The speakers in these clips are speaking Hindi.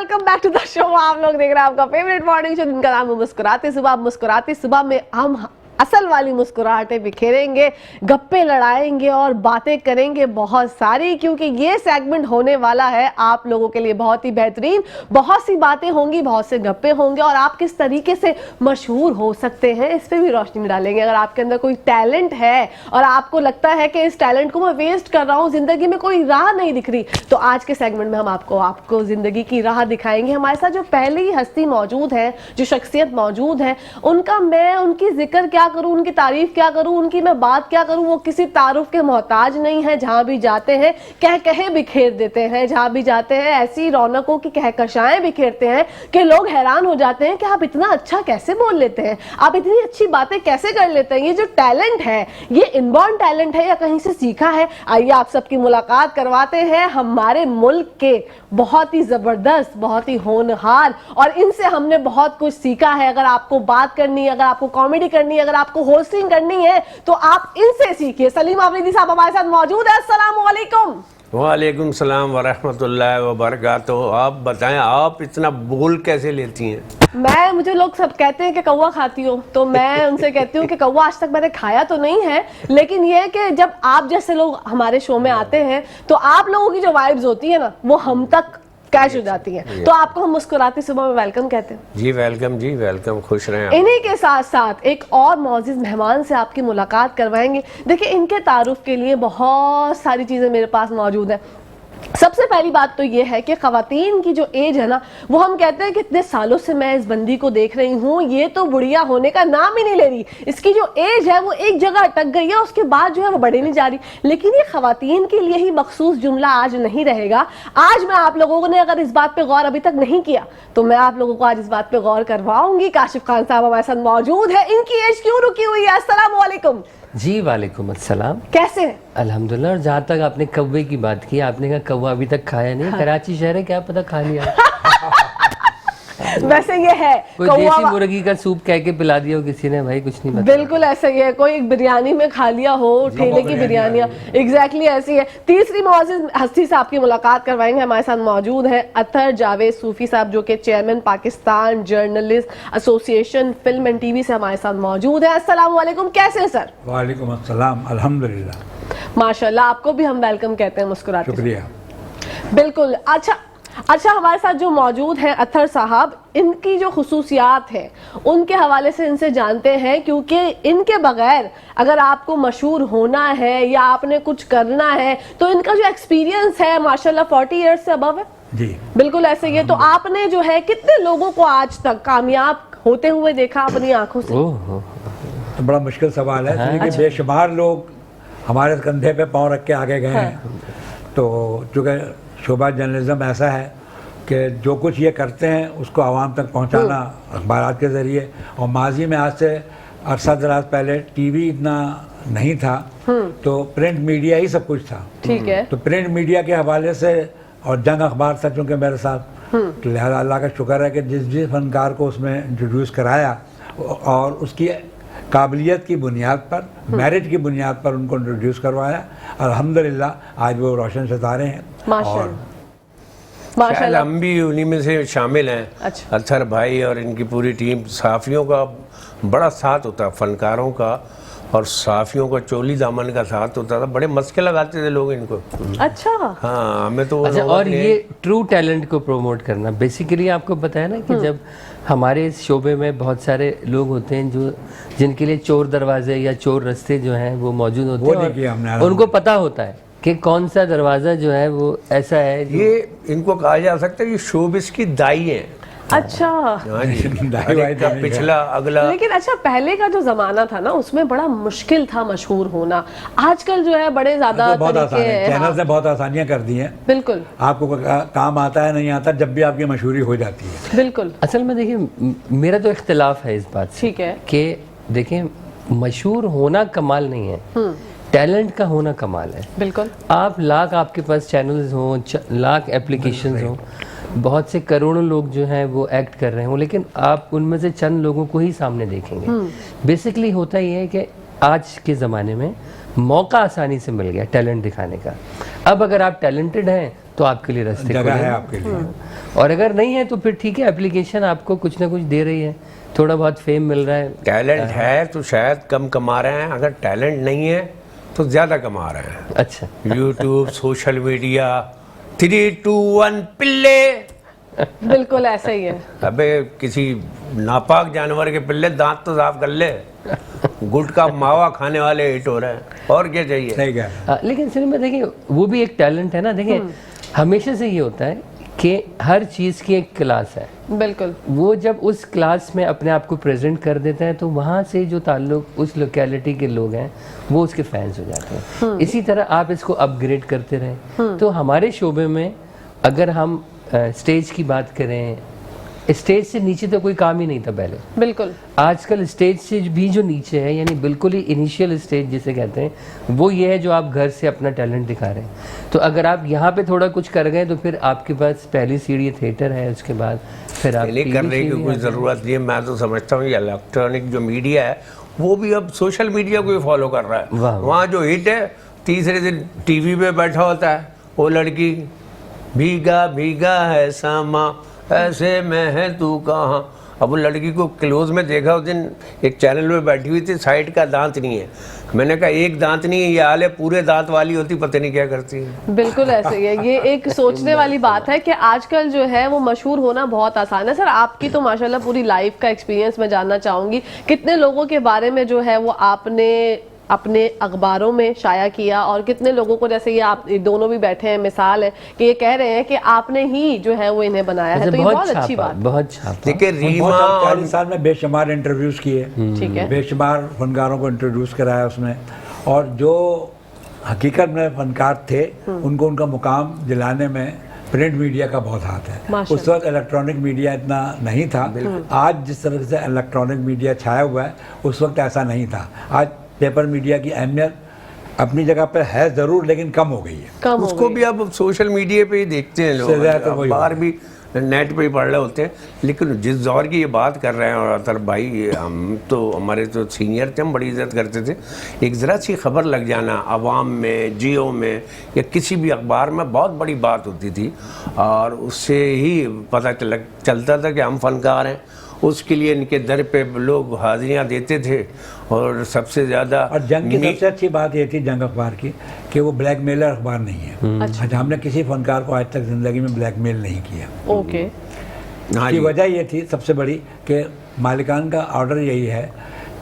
Welcome back to the show. आप लोग देख रहे हैं आपका फेवरेट मॉर्निंग शो जिनका नाम है मुस्कुराते सुबह। मुस्कुराते सुबह में हम असल वाली मुस्कुराहटें बिखेरेंगे, गप्पे लड़ाएंगे और बातें करेंगे बहुत सारी, क्योंकि ये सेगमेंट होने वाला है आप लोगों के लिए बहुत ही बेहतरीन। बहुत सी बातें होंगी, बहुत से गप्पे होंगे और आप किस तरीके से मशहूर हो सकते हैं इस पर भी रोशनी डालेंगे। अगर आपके अंदर कोई टैलेंट है और आपको लगता है कि इस टैलेंट को मैं वेस्ट कर रहा हूँ, जिंदगी में कोई राह नहीं दिख रही, तो आज के सेगमेंट में हम आपको जिंदगी की राह दिखाएंगे। हमारे साथ जो पहली हस्ती मौजूद है, जो शख्सियत मौजूद है, उनकी जिक्र क्या करूं, उनकी तारीफ क्या करूं, उनकी मैं बात क्या करूं। वो किसी तारुफ के मोहताज नहीं है। जहां भी जाते हैं कहे बिखेर देते हैं, जहां भी जाते हैं ऐसी रौनकों की कहकशाएं बिखेरते हैं कि लोग हैरान हो जाते हैं कि आप इतना अच्छा कैसे बोल लेते हैं, आप इतनी अच्छी बातें कैसे कर लेते हैं। ये जो टैलेंट है, ये इनबॉर्न टैलेंट है या कहीं से सीखा है? आइए आप सबकी मुलाकात करवाते हैं हमारे मुल्क के बहुत ही जबरदस्त, बहुत ही होनहार, और इनसे हमने बहुत कुछ सीखा है। अगर आपको बात करनी है, अगर आपको कॉमेडी करनी है, अगर आपको होस्टिंग करनी है, तो आप इनसे सीखिए। सलीम आफरीदी साहब हमारे साथ मौजूद है। अस्सलाम वालेकुम। वालेकुम सलाम वरहमतुल्लाहि वबरकातुहू। आप बताएं, आप इतना बोल कैसे लेती हैं? मुझे लोग सब कहते हैं कि कौवा खाती हो, तो मैं उनसे कहती हूँ कि कौवा आज तक मैंने खाया तो नहीं है, लेकिन ये है कि जब आप जैसे लोग हमारे शो में आते हैं तो आप लोगों की जो वाइब्स होती है ना, वो हम तक कैश हो जाती है। तो आपको हम मुस्कुराते सुबह में वेलकम कहते हैं। जी वेलकम, खुश रहें। इन्हीं के साथ साथ एक और मौजूद मेहमान से आपकी मुलाकात करवाएंगे। देखिए, इनके तारुफ के लिए बहुत सारी चीजें मेरे पास मौजूद है। सबसे पहली बात तो ये है कि खवातीन की जो एज है ना, वो हम कहते हैं कि इतने सालों से मैं इस बंदी को देख रही हूँ, ये तो बुढ़िया होने का नाम ही नहीं ले रही। इसकी जो एज है वो एक जगह अटक गई है, उसके बाद जो है वो बढ़े नहीं जा रही। लेकिन ये खवातीन के लिए ही मखसूस जुमला आज नहीं रहेगा। आज मैं आप लोगों ने अगर इस बात पे गौर अभी तक नहीं किया, तो मैं आप लोगों को आज इस बात पे गौर करवाऊंगी। काशिफ खान साहब हमारे साथ मौजूद है। इनकी एज क्यों रुकी हुई है? अस्सलाम वालेकुम। जी वालेकुम अस्सलाम। कैसे हैं? अल्हम्दुलिल्लाह। और जहाँ तक आपने कौवे की बात की, आपने कहा कौवा अभी तक खाया नहीं। कराची शहर है, क्या पता खा लिया। वैसे ये है, कोई देसी मुर्गी का सूप कह के पिला दिया हो किसी ने, भाई कुछ नहीं पता। बिल्कुल ऐसा ही है, कोई बिरयानी में खा लिया हो, ठेले की बिरयानियां, एग्जैक्टली ऐसी है। तीसरी मौजूद हस्ती से आपकी मुलाकात करवाएंगे। हमारे साथ मौजूद है अतहर जावेद सूफी साहब, जो कि chairman Pakistan journalist association film and TV से हमारे साथ मौजूद है। अस्सलाम वालेकुम। कैसे हैं सर? वालेकुम अस्सलाम, अल्हम्दुलिल्लाह। माशाल्लाह, आपको भी हम वेलकम कहते हैं मुस्कुराते। शुक्रिया। बिल्कुल। अच्छा, हमारे साथ जो मौजूद हैं अतहर साहब, इनकी जो खुसूसियात है उनके हवाले से इनसे जानते हैं, क्योंकि इनके बगैर अगर आपको मशहूर होना है या आपने कुछ करना है, तो इनका जो एक्सपीरियंस है माशाल्लाह 40 ईयर्स से अबव है। जी बिल्कुल ऐसे ही है। तो आपने जो है कितने लोगों को आज तक कामयाब होते हुए देखा अपनी आंखों से? तो बड़ा मुश्किल सवाल है, क्योंकि बेशुमार लोग हमारे कंधे पे पाँव रख के आगे गए हैं। तो चूँकि शोबा जर्नलिज्म ऐसा है कि जो कुछ ये करते हैं उसको आवाम तक पहुंचाना अखबारात के ज़रिए, और माजी में आज से अरसा दराज पहले टीवी इतना नहीं था, तो प्रिंट मीडिया ही सब कुछ था। ठीक है। तो प्रिंट मीडिया के हवाले से और जंग अखबार था चूँकि मेरे साथ, तो लिहाजा अल्लाह का शुक्र है कि जिस फनकार को उसमें इंट्रोड्यूस कराया और उसकी काबिलियत की बुनियाद पर, मेरिट की बुनियाद पर उनको इंट्रोड्यूस करवाया, अल्हम्दुलिल्लाह आज वो रोशन सितारे हैं। माशाल्लाह हम भी उन्हीं में से शामिल हैं। अच्छा। अतहर भाई और इनकी पूरी टीम, सहाफ़ियों का बड़ा साथ होता है, फनकारों का और सहाफ़ियों का चोली दामन का साथ होता था। बड़े मस्के लगाते थे लोग इनको। अच्छा। हाँ, हमें तो अच्छा। और ये ट्रू टैलेंट को प्रमोट करना, बेसिकली आपको पता है ना कि जब हमारे इस शोबे में बहुत सारे लोग होते हैं जो जिनके लिए चोर दरवाजे या चोर रास्ते जो हैं वो मौजूद होते हैं, और उनको पता होता है कि कौन सा दरवाज़ा जो है वो ऐसा है। ये इनको कहा जा सकता है ये शोबिस की दाई है। अच्छा। पिछला अगला। लेकिन अच्छा, पहले का जो जमाना था ना, उसमें बड़ा मुश्किल था मशहूर होना। आजकल जो है बड़े ज्यादा चैनल ने बहुत आसानियां कर दी हैं। बिल्कुल। आपको काम आता है नहीं आता, जब भी आपकी मशहूरी हो जाती है। बिल्कुल। असल में देखिए, मेरा तो इख्तिलाफ है इस बात से। ठीक है। कि देखिए, मशहूर होना कमाल नहीं है, टैलेंट का होना कमाल है। बिल्कुल। आप लाख, आपके पास चैनल्स हों, लाख एप्लीकेशंस हों, बहुत से करोड़ों लोग जो हैं वो एक्ट कर रहे हों, लेकिन आप उनमें से चंद लोगों को ही सामने देखेंगे। बेसिकली होता ये है कि आज के ज़माने में मौका आसानी से मिल गया टैलेंट दिखाने का। अब अगर आप टैलेंटेड हैं तो आपके लिए रास्ते जगह है आपके लिए। और अगर नहीं है तो फिर ठीक है, एप्लीकेशन आपको कुछ ना कुछ दे रही है, थोड़ा बहुत फेम मिल रहा है। टैलेंट है तो शायद कम कमा रहे हैं, अगर टैलेंट नहीं है तो ज़्यादा कमा रहे हैं। अच्छा, यूट्यूब, सोशल मीडिया, 3, 2, 1 पिल्ले। बिल्कुल ऐसा ही है। अबे किसी नापाक जानवर के पिल्ले दांत तो साफ कर ले। गुटखा मावा खाने वाले हिट हो रहे हैं, और क्या चाहिए। सही कहा। लेकिन सिनेमा देखिए वो भी एक टैलेंट है ना। देखिए हमेशा से ये होता है कि हर चीज़ की एक क्लास है, बिल्कुल। वो जब उस क्लास में अपने आप को प्रेजेंट कर देता है तो वहाँ से जो ताल्लुक उस लोकेलिटी के लोग हैं वो उसके फैंस हो जाते हैं। इसी तरह आप इसको अपग्रेड करते रहें। तो हमारे शोबे में अगर हम स्टेज की बात करें, स्टेज से नीचे तो कोई काम ही नहीं था पहले। बिल्कुल। आजकल स्टेज से भी जो नीचे है, यानी बिल्कुल ही इनिशियल स्टेज जिसे कहते हैं, वो ये है जो आप घर से अपना टैलेंट दिखा रहे हैं। तो अगर आप यहाँ पे थोड़ा कुछ कर गए तो फिर आपके पास पहली सीढ़ी थिएटर है, उसके बाद फिर आप नहीं करने की कोई ज़रूरत नहीं है। मैं तो समझता हूँ ये इलेक्ट्रॉनिक जो मीडिया है वो भी अब सोशल मीडिया को ही फॉलो कर रहा है। वहाँ जो हिट है, तीसरे दिन टीवी पे बैठा होता है वो लड़की, भीगा भीगा है सामा ऐसे में है तू कहाँ। अब वो लड़की को क्लोज में देखा उस दिन, एक चैनल में बैठी हुई थी, साइड का दांत नहीं है। मैंने कहा एक दांत नहीं है, ये हाल है, पूरे दांत वाली होती पता नहीं क्या करती है। बिल्कुल ऐसे ही है। ये एक सोचने वाली बात है कि आजकल जो है वो मशहूर होना बहुत आसान है। सर आपकी तो माशाल्लाह पूरी लाइफ का एक्सपीरियंस मैं जानना चाहूंगी, कितने लोगों के बारे में जो है वो आपने अपने अखबारों में शाया किया, और कितने लोगों को, जैसे ये आप दोनों भी बैठे हैं, मिसाल है कि ये कह रहे हैं कि आपने ही जो है वो इन्हें बनाया है, तो ये बहुत अच्छी बात। बहुत छापा। देखिए रीमा 40 साल में बेशुमार इंटरव्यूज किए, ठीक है, बेशुमार फनकारों को इंट्रोड्यूस कराया उसने, और जो हकीकत में फनकार थे उनको उनका मुकाम दिलाने में प्रिंट मीडिया का बहुत हाथ है। उस वक्त इलेक्ट्रॉनिक मीडिया इतना नहीं था। आज जिस तरह से इलेक्ट्रॉनिक मीडिया छाया हुआ है, उस वक्त ऐसा नहीं था। आज पेपर मीडिया की अहमियत अपनी जगह पर है ज़रूर, लेकिन कम हो गई है। कम हो उसको गई। भी अब सोशल मीडिया पे ही देखते हैं लोग, बाहर भी नेट पे ही पढ़ रहे होते हैं। लेकिन जिस दौर की ये बात कर रहे हैं, और अतर भाई हम तो, हमारे तो सीनियर थे, हम बड़ी इज्जत करते थे। एक ज़रा सी खबर लग जाना अवाम में, जियो में या किसी भी अखबार में बहुत बड़ी बात होती थी, और उससे ही पता चलता था कि हम फनकार हैं। उसके लिए इनके दर पे लोग हाजिरियाँ देते थे, और सबसे ज़्यादा और जंग की सबसे अच्छी बात ये थी जंग अखबार की कि वो ब्लैकमेलर अखबार नहीं है। अच्छा, हमने किसी फनकार को आज तक ज़िंदगी में ब्लैकमेल नहीं किया। ओके। हाँ की जी। वजह ये थी सबसे बड़ी कि मालिकान का ऑर्डर यही है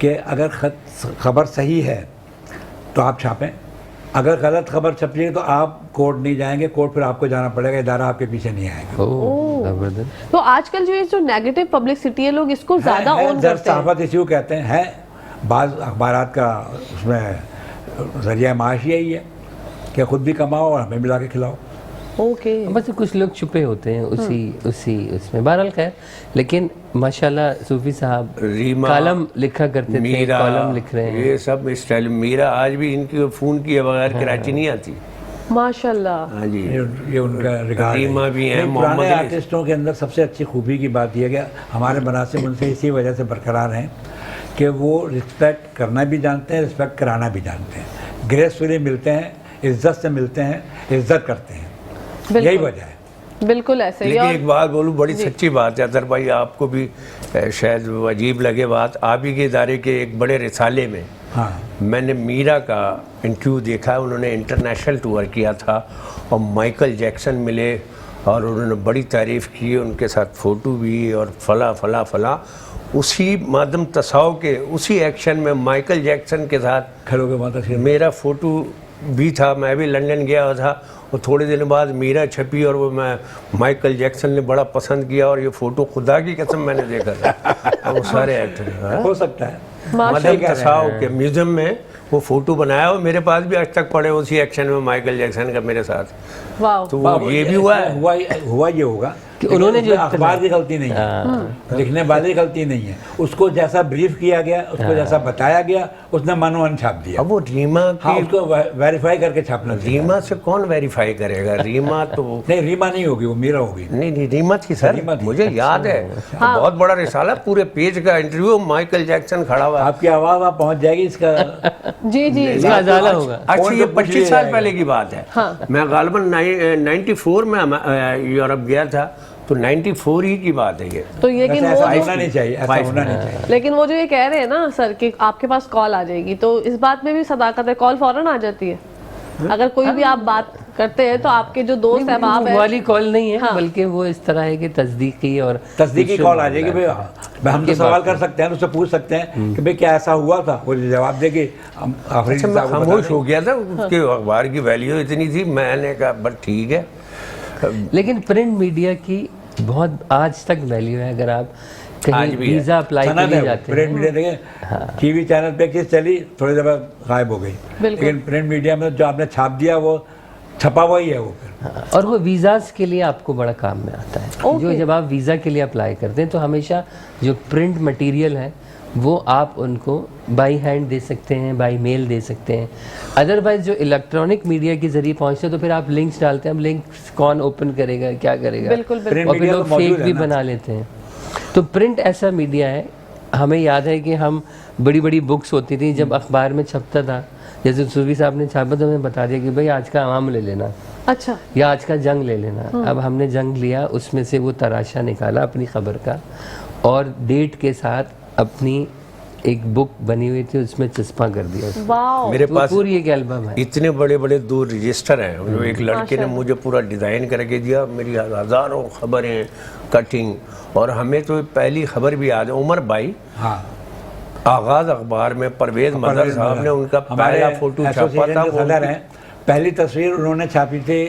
कि अगर खबर सही है तो आप छापें, अगर गलत खबर छपी है तो आप कोर्ट नहीं जाएंगे, कोर्ट फिर आपको जाना पड़ेगा, इदारा आपके पीछे नहीं आएगा। जबरदस्त। तो आजकल जो ये जो नेगेटिव पब्लिसिटी है, लोग इसको ज्यादा ऑन करते हैं। सहाफत इश्यू कहते हैं, बाज़ अखबारात का उसमें जरिया माश यही है कि खुद भी कमाओ और हमें मिला के खिलाओ। ओके। बस कुछ लोग छुपे होते हैं उसी उसमें। बहरहाल खैर, लेकिन माशाल्लाह सूफी साहब रीमा, कॉलम लिखा करते थे, मीरा, कॉलम लिख रहे हैं। ये सब स्टाइल। मीरा आज भी इनकी फ़ोन किए बगैर कराची नहीं आती। माशाल्लाह। हाँ जी। ये उनका रिकॉर्ड है। रीमा भी हैं, नहीं, पुराने मोहम्मद अली। आर्टिस्टों के अंदर सबसे अच्छी खूबी की बात यह है कि हमारे मुनासिब उनसे इसी वजह से बरकरार हैं कि वो रिस्पेक्ट करना भी जानते हैं, रिस्पेक्ट कराना भी जानते हैं। ग्रेसफुली मिलते हैं, इज्जत से मिलते हैं, इज्जत करते हैं। यही वजह है। बिल्कुल ऐसे ही। लेकिन और एक बात बोलूँ, बड़ी सच्ची बात है अतर भाई, आपको भी शायद अजीब लगे बात, आप ही के इदारे के एक बड़े रिसाले में हाँ, मैंने मीरा का इंटरव्यू देखा। उन्होंने इंटरनेशनल टूर किया था और माइकल जैक्सन मिले और उन्होंने बड़ी तारीफ़ की, उनके साथ फ़ोटो भी और फला फला फला। उसी मादम तसाव के उसी एक्शन में माइकल जैक्सन के साथ खड़ो के बात है। मेरा फ़ोटो भी था। मैं भी लंदन गया हुआ था, और थोड़े दिन बाद मीरा छपी और वो मैं माइकल जैक्सन ने बड़ा पसंद किया, और ये फ़ोटो खुदा की कसम मैंने देखा था। वो सारे एक्टर हो सकता है। मदम तसाव के म्यूजियम में वो फ़ोटो बनाया, और मेरे पास भी आज तक पड़े उसी एक्शन में माइकल जैक्सन का मेरे साथ। वाह। तो वो ये भी हुआ है। हुआ ये होगा कि उन्होंने जो अखबार की गलती नहीं है, लिखने वाले की गलती नहीं है, उसको जैसा ब्रीफ किया गया, उसको जैसा बताया गया, उसने मनोहन छाप दिया। अब वो रीमा हाँ, की, उसको वेरीफाई करके छापना चाहिए। रीमा से कौन वेरीफाई करेगा? रीमा तो नहीं, रीमा नहीं होगी, वो मीरा होगी। नहीं, रीमा थी सर, रीमा थी। मुझे याद है। बहुत बड़ा रिसाला, पूरे पेज का इंटरव्यू, माइकल जैक्सन खड़ा हुआ। आपकी आवाज़ वहाँ पहुँच जाएगी इसका। जी जी। इसका अजाला होगा। अच्छा, ये फोन पे पूछ 25 लिया साल जाएगा। पहले की बात है। मैं गालिबन 94 में यूरोप गया था, तो 94 ही की बात है ये। तो लेकिन वैसे वो ऐसा जो- होना नहीं चाहिए, ऐसा होना नहीं चाहिए। लेकिन वो जो ये कह रहे हैं ना सर कि आपके पास कॉल आ जाएगी, तो इस बात में भी सदाकत है, कॉल फौरन आ जाती है। अगर कोई भी आप बात करते हैं तो आपके जो दोस्त है बाप वो है, वाली कॉल नहीं है, हाँ। बल्कि वो इस तरह है कि तस्दीकी और तस्दीकी कुछ कॉल आ जाएगी भाई, हम तो उनकी सवाल बात कर सकते हैं, उससे पूछ सकते हैं कि भाई क्या ऐसा हुआ था, वो जवाब देगी। हम आफरीन अच्छा, मैं साहब को बता खामोश दें। हो गया था, उसके अखबार की वैल्यू इतनी थी, मैंने कहा बस ठीक है। लेकिन प्रिंट मीडिया की बहुत आज तक वैल्यू है। अगर आप आज कहीं भी है। वीजा अप्लाई के सनद लिए है, जाते प्रिंट हैं, मीडिया देखें, टीवी चैनल पे एक चीज चली, थोड़ी देर बाद गायब हो गई। बिल्कुल। लेकिन प्रिंट मीडिया में जो आपने छाप दिया वो छपा हुआ ही है वो फिर। हाँ, और वो वीज़ाज के लिए आपको बड़ा काम में आता है। ओके। जो जब आप वीज़ा के लिए अप्लाई करते हैं तो हमेशा जो प्रिंट मटेरियल है वो आप उनको बाई हैंड दे सकते हैं, बाई मेल दे सकते हैं। अदरवाइज जो इलेक्ट्रॉनिक मीडिया के जरिए पहुंचते हैं तो फिर आप लिंक्स डालते हैं, अब लिंक्स कौन ओपन करेगा, क्या करेगा, बिल्कुल बिल्कुल। प्रिंट और फिर मीडिया लोग तो मौजूद फेक है भी ना। बना लेते हैं। तो प्रिंट ऐसा मीडिया है, हमें याद है कि हम बड़ी बड़ी बुक्स होती थी जब अखबार में छपता था, जैसे सूफी साहब ने छापा तो हमें बता दिया कि भाई आज का आवाम ले लेना अच्छा, या आज का जंग ले लेना। अब हमने जंग लिया, उसमें से वो तराशा निकाला अपनी खबर का और डेट के साथ अपनी एक बुक बनी हुई थी उसमें चस्पा कर दिया उसको। वाओ, मेरे तो पास पूरी एक एल्बम है। इतने बड़े बड़े 2 रजिस्टर हैं, जो एक लड़के ने माशाल्लाह। मुझे पूरा डिज़ाइन करके दिया, मेरी हज़ारों खबरें, कटिंग। और हमें तो पहली खबर भी याद है, उमर भाई हाँ, आगाज़ अखबार में परवेज़ मदर साहब ने उनका हमारे पहला फोटो छापा एसोसिएशन था। के वो सदर हैं, पहली तस्वीर उन्होंने छापी थी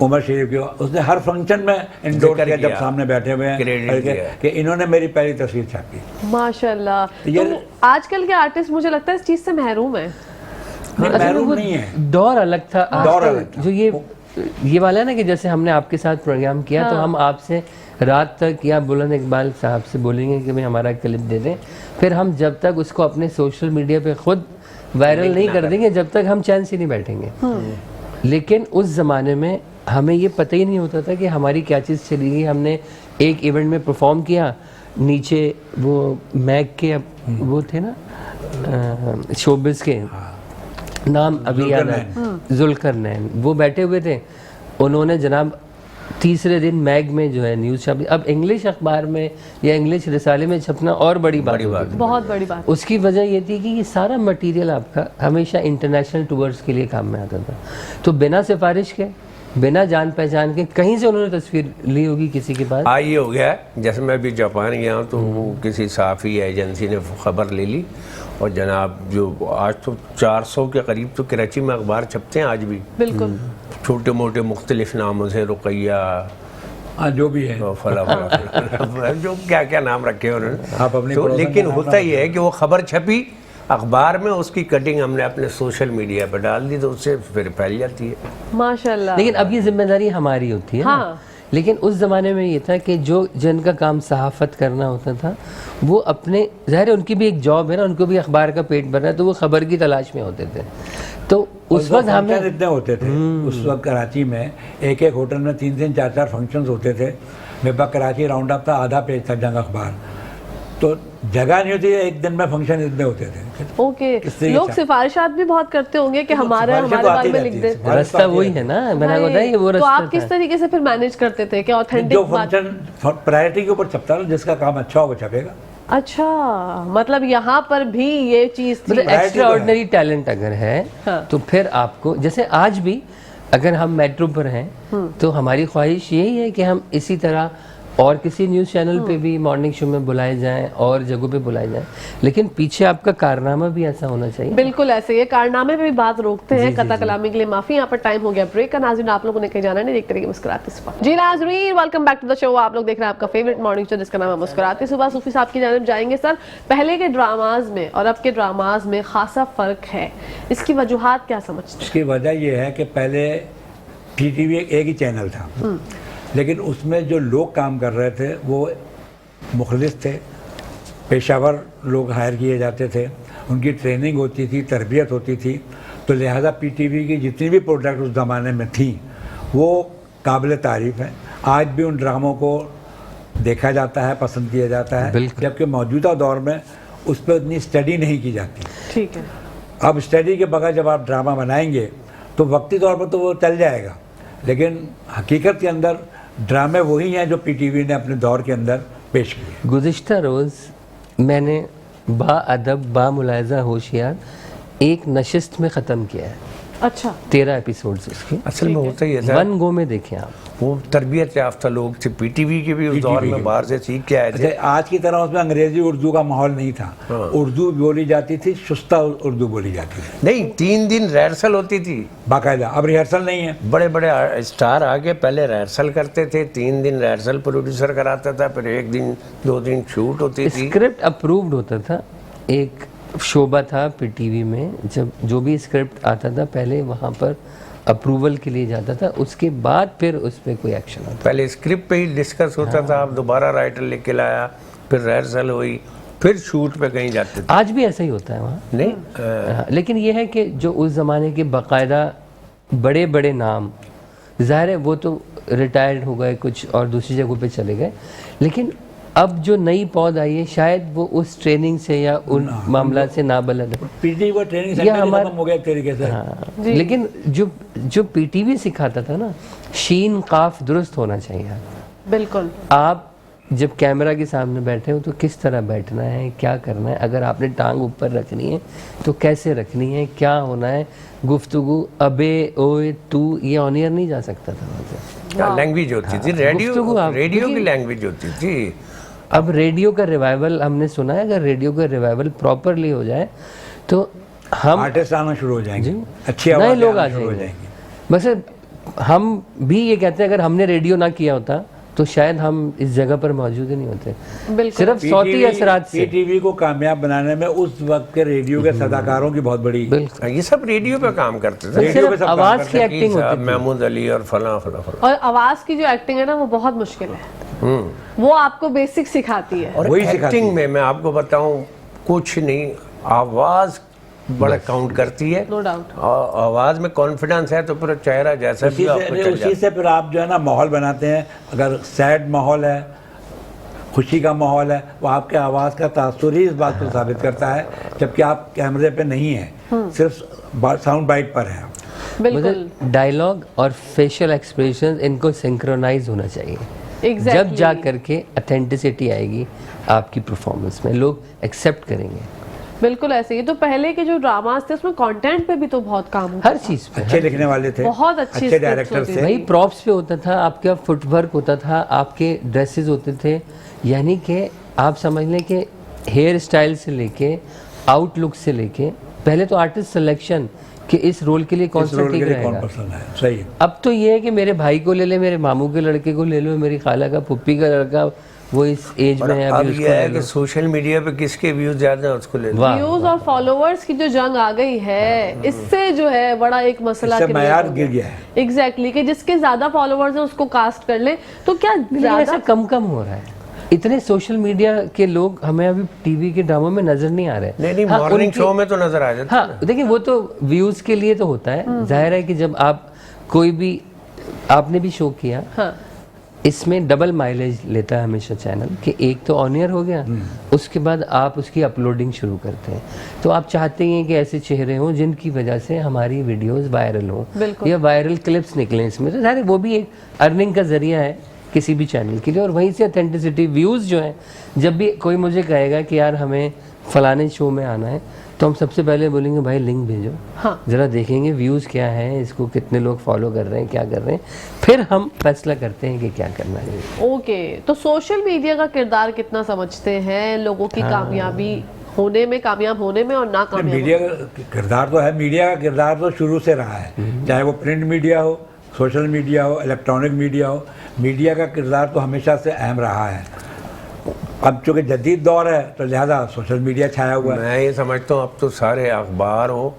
उमर शरीफ की। उसने हर फंक्शन में इंडोर जिक्र किया जब किया, सामने बैठे हुए क्रेडिट हैं दिया। कि इन्होंने मेरी पहली तस्वीर छापी। माशाल्लाह। ये- तो आजकल के आर्टिस्ट मुझे लगता है इस चीज से महरूम है। नहीं, असल में महरूम वो नहीं है, दौर अलग था। दौर आजकल अलग था। जो ये वाला है ना कि जैसे हमने आपके साथ प्रोग्राम किया तो हम आपसे रात तक या बुलंद इकबाल साहब से बोलेंगे कि भाई हमारा क्लिप दे दें, फिर हम जब तक उसको अपने सोशल मीडिया पे खुद वायरल नहीं कर देंगे जब तक हम चैन से नहीं बैठेंगे। लेकिन उस ज़माने में हमें ये पता ही नहीं होता था कि हमारी क्या चीज़ चली गई। हमने एक इवेंट में परफॉर्म किया, नीचे वो मैक के वो थे ना शोबिस के नाम अभी याद है, जुल्करनैन, वो बैठे हुए थे। उन्होंने जनाब तीसरे दिन मैग में जो है न्यूज़ छपी। अब इंग्लिश अखबार में या इंग्लिश रिसाले में छपना और बड़ी बात होती थी। बहुत बड़ी बात। उसकी वजह ये थी कि ये सारा मटेरियल आपका हमेशा इंटरनेशनल टूर्स के लिए काम में आता था। तो बिना सिफारिश के, बिना जान पहचान के कहीं से उन्होंने तस्वीर ली होगी किसी के पास। ये हो गया है। जैसे मैं अभी जापान गया हूँ तो वो किसी साफ़ी एजेंसी ने खबर ले ली, और जनाब जो आज तो 400 के करीब तो कराची में अखबार छपते हैं आज भी, बिल्कुल। छोटे मोटे मुख्तलिफ नामों से, रुकैया, हाँ जो भी है। फला फला जो क्या क्या नाम रखे हैं उन्होंने। आप अपनी तो पड़ोसन लेकिन का नाम होता ये है कि वो खबर छपी अखबार में, उसकी कटिंग हमने अपने सोशल मीडिया पर डाल दी तो उससे फिर फैल जाती है। माशाल्लाह। लेकिन अब ये जिम्मेदारी हमारी होती है ना। हाँ। लेकिन उस ज़माने में ये था कि जो जिनका काम सहाफ़त करना होता था वो अपने, ज़ाहिर है उनकी भी एक जॉब है ना, उनको भी अखबार का पेट भरना है, तो वो खबर की तलाश में होते थे। तो उस वक्त फंक्शन हमें इतने होते थे उस वक्त कराची में, एक एक होटल में 3-3 4-4 फंक्शंस होते थे। मेरे पास कराची राउंड अप था, आधा पेज था जंग अखबार, तो जगह नहीं होती, एक दिन में फंक्शन इतने होते थे। ओके, इससे लोग क्या? सिफारिशात भी बहुत करते होंगे कि हमारे सिफारिशें हमारे तो बारे आती में रहती लिख है, दे। सिफारिश रास्ता तो आती वही रहती है ना, मैंने बताया ये वो तो रास्ता आप किस था। तरीके से फिर मैनेज करते थे कि जो ऑथेंटिक बात? फंक्शन प्रायोरिटी के ऊपर छपता है, जिसका काम अच्छा हो वो छपेगा। अच्छा, मतलब यहाँ पर भी ये चीज थी। मतलब variety एक्स्ट्रा ऑर्डिनरी टैलेंट अगर है हाँ। तो फिर आपको, जैसे आज भी अगर हम मेट्रो पर हैं तो हमारी ख्वाहिश यही है कि हम इसी तरह और किसी न्यूज़ चैनल पे भी मॉर्निंग शो में बुलाए जाएं और जगहों पे बुलाए जाएं, लेकिन पीछे आपका कारनामा भी ऐसा होना चाहिए। बिल्कुल ऐसे, ये कारनामे पे भी बात रोकते हैं। कता कलामी के लिए माफी। यहाँ पर टाइम हो गया ब्रेक का। नाज़रीन, आप लोगों ने कहीं जाना नहीं, देखते रहिए मुस्कुराते सुबह। जी नाज़रीन, welcome back to the show. आप लोग देख रहे हैं आपका फेवरेट मॉर्निंग शो जिसका नाम है मुस्कुराते सुबह। सूफी साहब की जानिब जाएंगे। सर, पहले के ड्रामाज में और अब के ड्रामाज में खासा फर्क है, इसकी वजूहात क्या समझते हैं? इसकी वजह यह है कि पहले टीटीवी एक ही चैनल था, लेकिन उसमें जो लोग काम कर रहे थे वो मुखलिस थे, पेशावर लोग हायर किए जाते थे, उनकी ट्रेनिंग होती थी, तरबियत होती थी। तो लिहाजा पीटीवी की जितनी भी प्रोडक्ट उस ज़माने में थी वो काबिल तारीफ़ है। आज भी उन ड्रामों को देखा जाता है, पसंद किया जाता है, बिल्कुल। जबकि मौजूदा दौर में उस पर उतनी स्टडी नहीं की जाती। ठीक है। अब स्टडी के बगैर जब आप ड्रामा बनाएंगे तो वक्ती तौर पर तो वो चल जाएगा, लेकिन हकीकत के अंदर ड्रामे वही हैं जो पीटीवी ने अपने दौर के अंदर पेश किए। गुज़िश्ता रोज़ मैंने बाअदब बामुलाज़ा होशियार एक नशिस्त में ख़त्म किया है। अच्छा, 13 एपिसोड्स उसके, असल में होता ही है सर, वन गो में देखें आप। वो तरबियत याफ्ता लोग थे, पीटीवी के भी उस दौर में बाहर से सीख के आए थे। अच्छा, आज की तरह उसमें अंग्रेजी उर्दू का माहौल नहीं था। उर्दू बोली जाती थी, सुस्ता उर्दू बोली जाती थी, नहीं, 3 दिन रिहर्सल होती थी बाकायदा। अब रिहर्सल नहीं है। बड़े बड़े स्टार आके पहले रिहर्सल करते थे, 3 दिन रिहर्सल प्रोड्यूसर कराता था, फिर 1 दिन 2 दिन शूट होती थी। स्क्रिप्ट अप्रूव्ड होता था। एक शोबा था पीटीवी में, जब जो भी स्क्रिप्ट आता था पहले वहाँ पर अप्रूवल के लिए जाता था, उसके बाद फिर उस पर कोई एक्शन आता। पहले स्क्रिप्ट पे ही डिस्कस होता था, अब दोबारा राइटर लेके लाया, फिर रिहर्सल हुई, फिर शूट पे कहीं जाते थे। आज भी ऐसा ही होता है वहाँ। नहीं हाँ, लेकिन ये है कि जो उस ज़माने के बाकायदा बड़े बड़े नाम, ज़ाहिर है वो तो रिटायर्ड हो गए कुछ और दूसरी जगहों पे चले गए, लेकिन अब जो नई पौध आई है शायद वो उस ट्रेनिंग से या उन मामला से ना बलद है। पीटीवी वो ट्रेनिंग या सेंटर हमारे- खत्म हो गया एक तरीके से। हाँ, लेकिन जो पीटीवी सिखाता था ना, शीन काफ दुरुस्त होना चाहिए। बिल्कुल। आप जब कैमरा के सामने बैठे हो तो किस तरह बैठना है, क्या करना है, अगर आपने टांग ऊपर रखनी है तो कैसे रखनी है, क्या होना है, गुफ्तगू अबे ओए तू, ये ऑनियर नहीं जा सकता था वहाँ से। लैंग्वेज होती थी, गुफ्तगू आप- रेडियो की क्योंकि- लैंग्वेज होती थी। अब रेडियो का रिवाइवल हमने सुना है, अगर रेडियो का रिवाइवल प्रॉपरली हो जाए तो हम आर्टिस्ट आना शुरू हो जाएंगे, जी, अच्छी नए आवाज़ें लोग आ आना शुरू हो जाएंगे। जाएंगी। बस हम भी ये कहते हैं अगर हमने रेडियो ना किया होता तो शायद हम इस जगह पर मौजूद ही नहीं होते। बिल्कुल। सिर्फ सौती असरात से। पीटीवी को कामयाब बनाने में उस वक्त के रेडियो के सदाकारों की बहुत बड़ी। बिल्कुल, ये सब रेडियो पे काम करते थे, रेडियो पे सिर्फ सब काम आवाज करते की हैं। एक्टिंग होती थी। महमूद अली और फला फला फला। और आवाज की जो एक्टिंग है ना वो बहुत मुश्किल है, वो आपको बेसिक सिखाती है। और वही सिखाती एक्टिंग में मैं आपको बताऊं, कुछ नहीं, आवाज बड़ा काउंट करती है। No doubt. और आवाज में कॉन्फिडेंस है तो पूरा चेहरा जैसा भी आपको चल उसी जाता से फिर आप जो है ना माहौल बनाते हैं। अगर सैड माहौल है, खुशी का माहौल है, वो आपके आवाज़ का तासुर ही इस बात को साबित करता है, जबकि आप कैमरे पे नहीं हैं, सिर्फ साउंड बाइट पर हैं। बिल्कुल, डायलॉग और फेशियल एक्सप्रेशन इनको सिंक्रोनाइज होना चाहिए। Exactly. जब जा करके अथेंटिसिटी आएगी आपकी परफॉर्मेंस में, लोग एक्सेप्ट करेंगे। बिल्कुल ऐसे ही। तो पहले के जो ड्रामास थे उसमें कंटेंट पे भी तो बहुत काम होता हर चीज़ पे अच्छे लिखने वाले थे, बहुत अच्छी अच्छे scripts डायरेक्टर होती थे। भाई प्रॉप्स पे होता था, आपका फुटवर्क होता था, आपके ड्रेसेस होते थे, यानी कि आप समझ लें कि हेयर स्टाइल से लेके आउटलुक से लेके, पहले तो आर्टिस्ट सिलेक्शन कि इस रोल के लिए कौन इस सा रोल ठीक के लिए कौन रहेगा। पसंद है, सही। अब तो ये है कि मेरे भाई को ले ले, मेरे मामू के लड़के को ले लो, मेरी खाला का पुप्पी का लड़का, वो इस एज में है अब अभी, उसको ये ले है लो। कि सोशल मीडिया पे किसके व्यूज ज्यादा है उसको ले लो। वाह, व्यूज और फॉलोअर्स की जो जंग आ गई है, इससे जो है बड़ा एक मसला इससे create मयार हो गिर गया है। एग्जैक्टली कि जिसके ज्यादा फॉलोअर्स हैं उसको कास्ट कर ले, तो क्या लेकिन ऐसा ज्यादा कम कम हो रहा है। इतने सोशल मीडिया के लोग हमें अभी टीवी के ड्रामों में नजर नहीं आ रहे। नहीं, हाँ, मॉर्निंग उनकी- शो में तो नजर आ जाता है। हाँ, देखिए वो तो व्यूज के लिए तो होता है। जाहिर है कि जब आप कोई भी, आपने भी शो किया, हाँ इसमें डबल माइलेज लेता है हमेशा चैनल कि एक तो ऑन एयर हो गया, उसके बाद आप उसकी अपलोडिंग शुरू करते हैं, तो आप चाहते हैं कि ऐसे चेहरे हों जिनकी वजह से हमारी वीडियोस वायरल हों बिल्कुल। या वायरल क्लिप्स निकलें इसमें, तो जाहिर है वो भी एक अर्निंग का जरिया है किसी भी चैनल के लिए। और वहीं से अथेंटिसिटी, व्यूज़ जो हैं, जब भी कोई मुझे कहेगा कि यार हमें फलाने शो में आना है, तो हम सबसे पहले बोलेंगे भाई लिंक भेजो, हाँ ज़रा देखेंगे व्यूज़ क्या है, इसको कितने लोग फॉलो कर रहे हैं, क्या कर रहे हैं, फिर हम फैसला करते हैं कि क्या करना है। ओके। तो सोशल मीडिया का किरदार कितना समझते हैं लोगों की कामयाबी होने में, कामयाब होने में और ना कामयाब मीडिया का किरदार तो है, मीडिया का किरदार तो शुरू से रहा है, चाहे वो प्रिंट मीडिया हो, सोशल मीडिया हो, इलेक्ट्रॉनिक मीडिया हो, मीडिया का किरदार तो हमेशा से अहम रहा है। अब चूँकि जदीद दौर है तो लिहाजा सोशल मीडिया छाया हुआ है। मैं ये समझता हूँ अब तो सारे अखबार हो,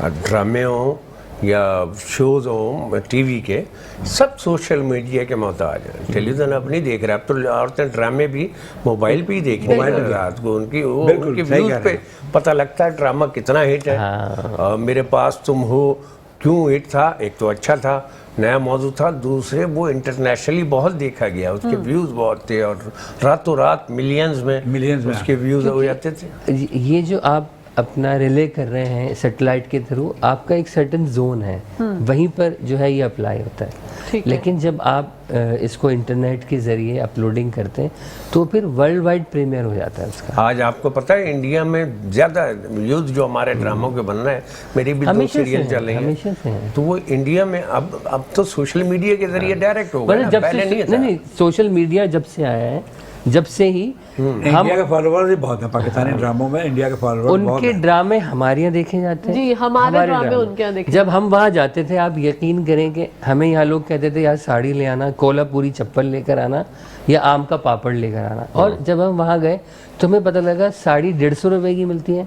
ड्रामे हो या शोज हो टीवी के, सब सोशल मीडिया के मोहताज हैं। टेलीविजन अब नहीं देख रहे, अब तो औरतें ड्रामे भी मोबाइल पे ही देख रही हैं रात को। उनकी वो बिल्कुल, उनकी सही व्यूज कह पे रहे पता लगता है ड्रामा कितना हिट है। मेरे पास तुम हो क्यों हिट था, एक तो अच्छा था, नया मौजू था, दूसरे वो इंटरनेशनली बहुत देखा गया, उसके व्यूज बहुत थे और रातों रात मिलियंस में मिलियंस में उसके व्यूज हो जाते थे। ये जो आप अपना रिले कर रहे हैं सैटेलाइट के थ्रू, आपका एक सर्टेन जोन है, वहीं पर जो है ये अप्लाई होता है। ठीक है। लेकिन जब आप इसको इंटरनेट के ज़रिए अपलोडिंग करते हैं तो फिर वर्ल्ड वाइड प्रीमियर हो जाता है उसका। आज आपको पता है इंडिया में ज़्यादा यूथ जो हमारे ड्रामों के बन रहे हैं, मेरी भी 2 हमेशा से सीरियल है, चल रही हमेशा से हैं, है। तो वो इंडिया में अब तो सोशल मीडिया के जरिए डायरेक्ट हो गया मतलब ना, जब पहले से नहीं था। नहीं, सोशल मीडिया जब से आया है, जब से ही हम इंडिया के फॉलोअर्स भी बहुत हैं पाकिस्तानी ड्रामों में, इंडिया के फॉलोअर्स बहुत उनके हैं। ड्रामे हमारे यहाँ देखे जाते हैं। जी, हमारे ड्रामे उनके यहाँ देखे जब हम वहाँ जाते थे, आप यकीन करें कि हमें यहाँ लोग कहते थे यार साड़ी ले आना, कोल्हापुरी चप्पल लेकर आना या आम का पापड़ लेकर आना। और जब हम वहाँ गए तो हमें पता लगा साड़ी 150 रुपए की मिलती है,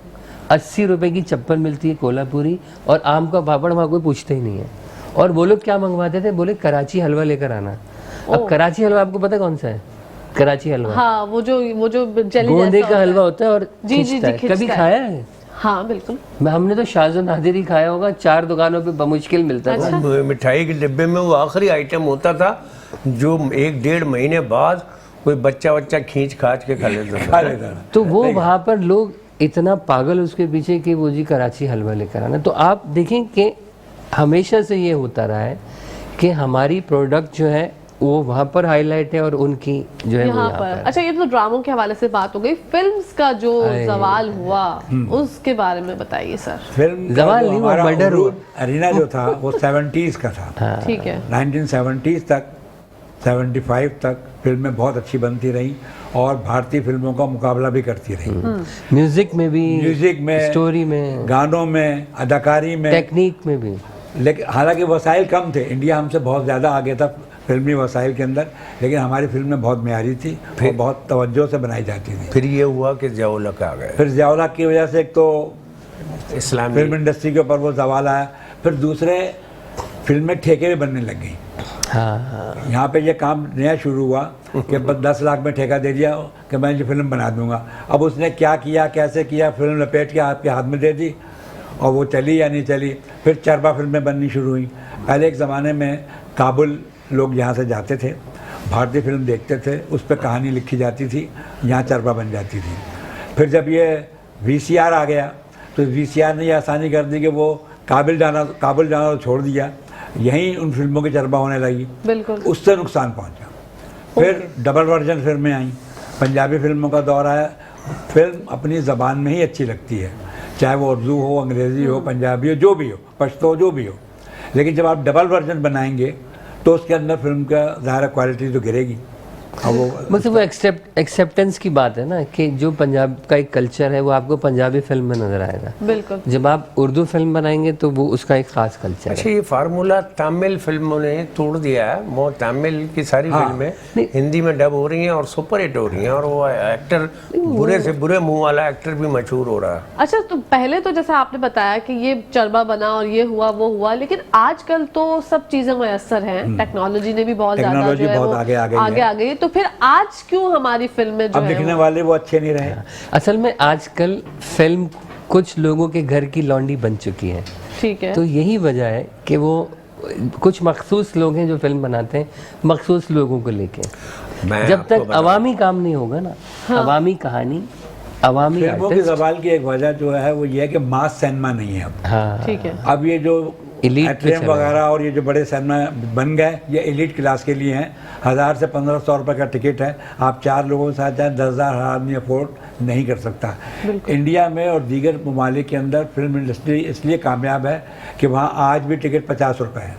80 रुपए की चप्पल मिलती है कोल्हापुरी, और आम का पापड़ वहाँ कोई पूछते ही नहीं है। और वो लोग क्या मंगवाते थे, बोले कराची हलवा लेकर आना। अब कराची हलवा आपको पता कौन सा है? कराची हलवा हाँ, वो जो जेली गोंदे जैसा का होता है। हलवा होता है और जी, खिंचता है। खिंचता कभी है। खाया है? हाँ बिल्कुल। हमने तो शाहजो नादिर ही खाया होगा, 4 दुकानों पे बमुश्किल मिलता था। मिठाई के डिब्बे में वो आखिरी आइटम होता था जो 1-1.5 महीने बाद कोई बच्चा खींच खाच के खा लेता खा था। लेता था। तो वो वहाँ पर लोग इतना पागल उसके पीछे कि वो जी कराची हलवा लेकर आना। तो आप देखें कि हमेशा से ये होता रहा है कि हमारी प्रोडक्ट जो है वो वहाँ पर हाईलाइट है और उनकी जो है वो यहाँ यहाँ पर। पर। अच्छा, ये तो ड्रामों के हवाले से बात हो गई। फिल्म्स का जो सवाल हुआ उसके बारे में बताइए सर। फिल्म का जवाल जो नहीं, वो हमारा मर्डर हुआ। अरीना जो था वो 70s का था। ठीक है। 1970s तक, 75 तक फिल्में बहुत अच्छी बनती रही और भारतीय फिल्मों का मुकाबला भी करती रही। म्यूजिक में भी, म्यूजिक में, स्टोरी में, गानों में, अदाकारी में, टेक्निक में भी। लेकिन हालांकि वसाइल कम थे, इंडिया हमसे बहुत ज़्यादा आगे था फिल्मी वसाइल के अंदर, लेकिन हमारी फिल्में बहुत म्यारी थी और बहुत तवज्जो से बनाई जाती थी। फिर ये हुआ कि ज़िया-उल-हक आ गए, फिर ज़िया-उल-हक की वजह से एक तो इस्लामी फिल्म इंडस्ट्री के ऊपर वो सवाल आया, फिर दूसरे फिल्में ठेके में बनने लग गई। हाँ, यहाँ पे ये काम नया शुरू हुआ कि बस 10 लाख में ठेका दे दिया कि मैं ये फिल्म बना दूंगा। अब उसने क्या किया, कैसे किया, फिल्म लपेट के आपके हाथ में दे दी और वो चली या नहीं चली। फिर चरबा फिल्में बननी शुरू हुई। पहले एक ज़माने में काबुल लोग यहाँ से जाते थे, भारतीय फिल्म देखते थे, उस पर कहानी लिखी जाती थी, यहाँ चरबा बन जाती थी। फिर जब ये VCR आ गया तो VCR ने ये आसानी कर दी कि वो काबुल जाना तो छोड़ दिया, यहीं उन फिल्मों की चरबा होने लगी, बिल्कुल। उससे नुकसान पहुंचा। फिर डबल वर्जन फिल्में आई, पंजाबी फिल्मों का दौर आया। फिल्म अपनी ज़बान में ही अच्छी लगती है, चाहे वो उर्दू हो, अंग्रेज़ी हो, पंजाबी हो, जो भी हो, पश्तो हो, जो भी हो। लेकिन जब आप डबल वर्जन बनाएंगे तो उसके अंदर फिल्म का ज़ाहिर क्वालिटी तो गिरेगी। अब वो मतलब वो एक्सेप्टेंस की बात है ना कि जो पंजाब का एक कल्चर है वो आपको पंजाबी फिल्म में नजर आएगा। बिल्कुल। जब आप उर्दू फिल्म बनाएंगे तो वो उसका एक खास कल्चर अच्छा, है। ये फार्मूला तमिल फिल्मों ने तोड़ दिया है। वो तमिल की सारी फिल्में हिंदी में डब हो रही हैं और सुपर हिट हो रही हैं, और वो एक्टर बुरे से बुरे मुंह वाला एक्टर भी मशहूर हो रहा है। अच्छा, तो पहले तो जैसा आपने बताया कि ये चरबा बना और ये हुआ वो हुआ, लेकिन आजकल तो सब चीजें मयसर हैं, टेक्नोलॉजी ने भी बहुत ज्यादा टेक्नोलॉजी जो है बहुत वो आगे आ गई है। तो फिर आज क्यों हमारी फिल्में जो अब है दिखने वाले वो अच्छे नहीं रहे। असल में आजकल फिल्म कुछ लोगों के घर की लौंडी बन चुकी है। ठीक है। तो यही वजह है कि वो कुछ मखसूस लोग हैं जो फिल्म बनाते हैं मखसूस लोगों को लेके। मैं जब आपको तक अवामी काम नहीं होगा ना, अवामी कहानी, अवामी फिल्मों की आर्टिस्ट। सवाल की एक वजह जो है वो ये है कि मास सिनेमा नहीं है अब। हाँ, ठीक है। अब ये जो Elite पे एट्रियम चला है। वगैरह और ये जो बड़े सिनेमा बन गए, ये एलिट क्लास के लिए हैं। 1000 से 1500 रुपए का टिकट है, आप 4 लोगों के साथ जाए, 10,000 आदमी अफोर्ड नहीं कर सकता। इंडिया में और दीगर ममालिक के अंदर फिल्म इंडस्ट्री इसलिए कामयाब है कि वहाँ आज भी टिकट 50 रुपए है,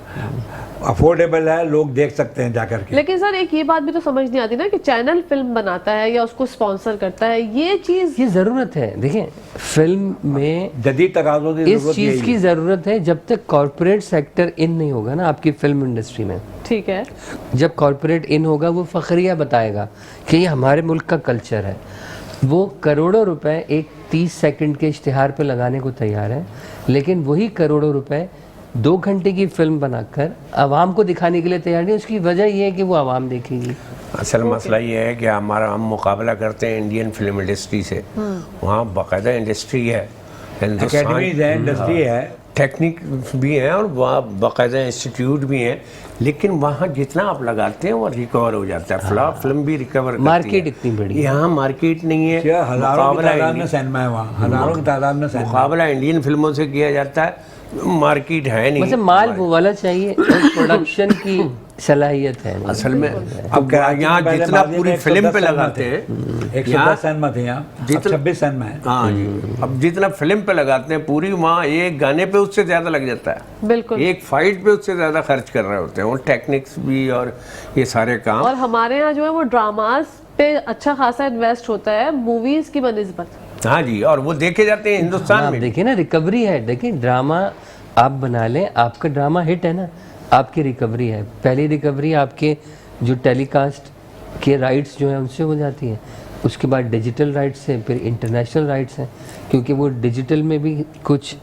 अफोर्डेबल है, लोग देख सकते हैं जाकर के। लेकिन सर एक ये बात भी तो समझ नहीं आती ना कि चैनल फिल्म बनाता है या उसको स्पॉन्सर करता है, ये चीज ये जरूरत है। देखें, फिल्म में जदीद तकाज़ों की इस ज़रूरत चीज यही की है। जरूरत है जब तक कॉरपोरेट सेक्टर इन नहीं होगा ना आपकी फिल्म इंडस्ट्री में। ठीक है। जब कॉरपोरेट इन होगा वो फखरिया बताएगा कि ये हमारे मुल्क का कल्चर है। वो करोड़ों रुपए एक 30 सेकंड के इश्तिहार पे लगाने को तैयार है, लेकिन वही करोड़ों रुपए 2 घंटे की फिल्म बनाकर आवाम को दिखाने के लिए तैयार नहीं। उसकी वजह ये है कि वो आवाम देखेगी। असल मसला ये है कि हम मुकाबला करते हैं इंडियन फिल्म इंडस्ट्री से, वहाँ बाकायदा इंडस्ट्री है, एकेडमीज है, इंडस्ट्री है। टेक्निक भी हैं और वहाँ बाकायदा इंस्टीट्यूट भी हैं, लेकिन वहाँ जितना आप लगाते हैं वो रिकवर हो जाता है। फिल्म भी रिकवर करती है। मार्केट इतनी बड़ी है। यहाँ मार्केट नहीं है, हज़ारों की तादाद में सिनेमा है वहाँ, हज़ारों की तादाद में सिनेमा। मुकाबला इंडियन फिल्मों से किया जाता है, मार्केट है नहीं। मतलब माल वो वाला चाहिए, प्रोडक्शन की सलाहियत है नहीं। असल में अब यहाँ जितना पूरी फिल्म पे लगाते हैं, 110 सिनेमा थे यहाँ, अब 26 सिनेमा है। हाँ जी, अब जितना फिल्म पे लगाते हैं पूरी, वहाँ एक गाने पे उससे ज्यादा लग जाता है, बिल्कुल। एक फाइट पे उससे ज्यादा खर्च कर रहे होते हैं, वो टेक्निक्स भी और ये सारे काम। और हमारे यहाँ जो है वो ड्रामास पे अच्छा खासा इन्वेस्ट होता है मूवीज की बनिस्बत। हाँ जी, और वो देखे जाते हैं हिंदुस्तान आप में। देखिए ना, रिकवरी है। देखिए ड्रामा आप बना लें, आपका ड्रामा हिट है ना, आपकी रिकवरी है। पहली रिकवरी आपके जो टेलीकास्ट के राइट्स जो है उनसे हो जाती है, उसके बाद डिजिटल राइट्स हैं, फिर इंटरनेशनल राइट्स हैं, क्योंकि वो डिजिटल में भी कुछ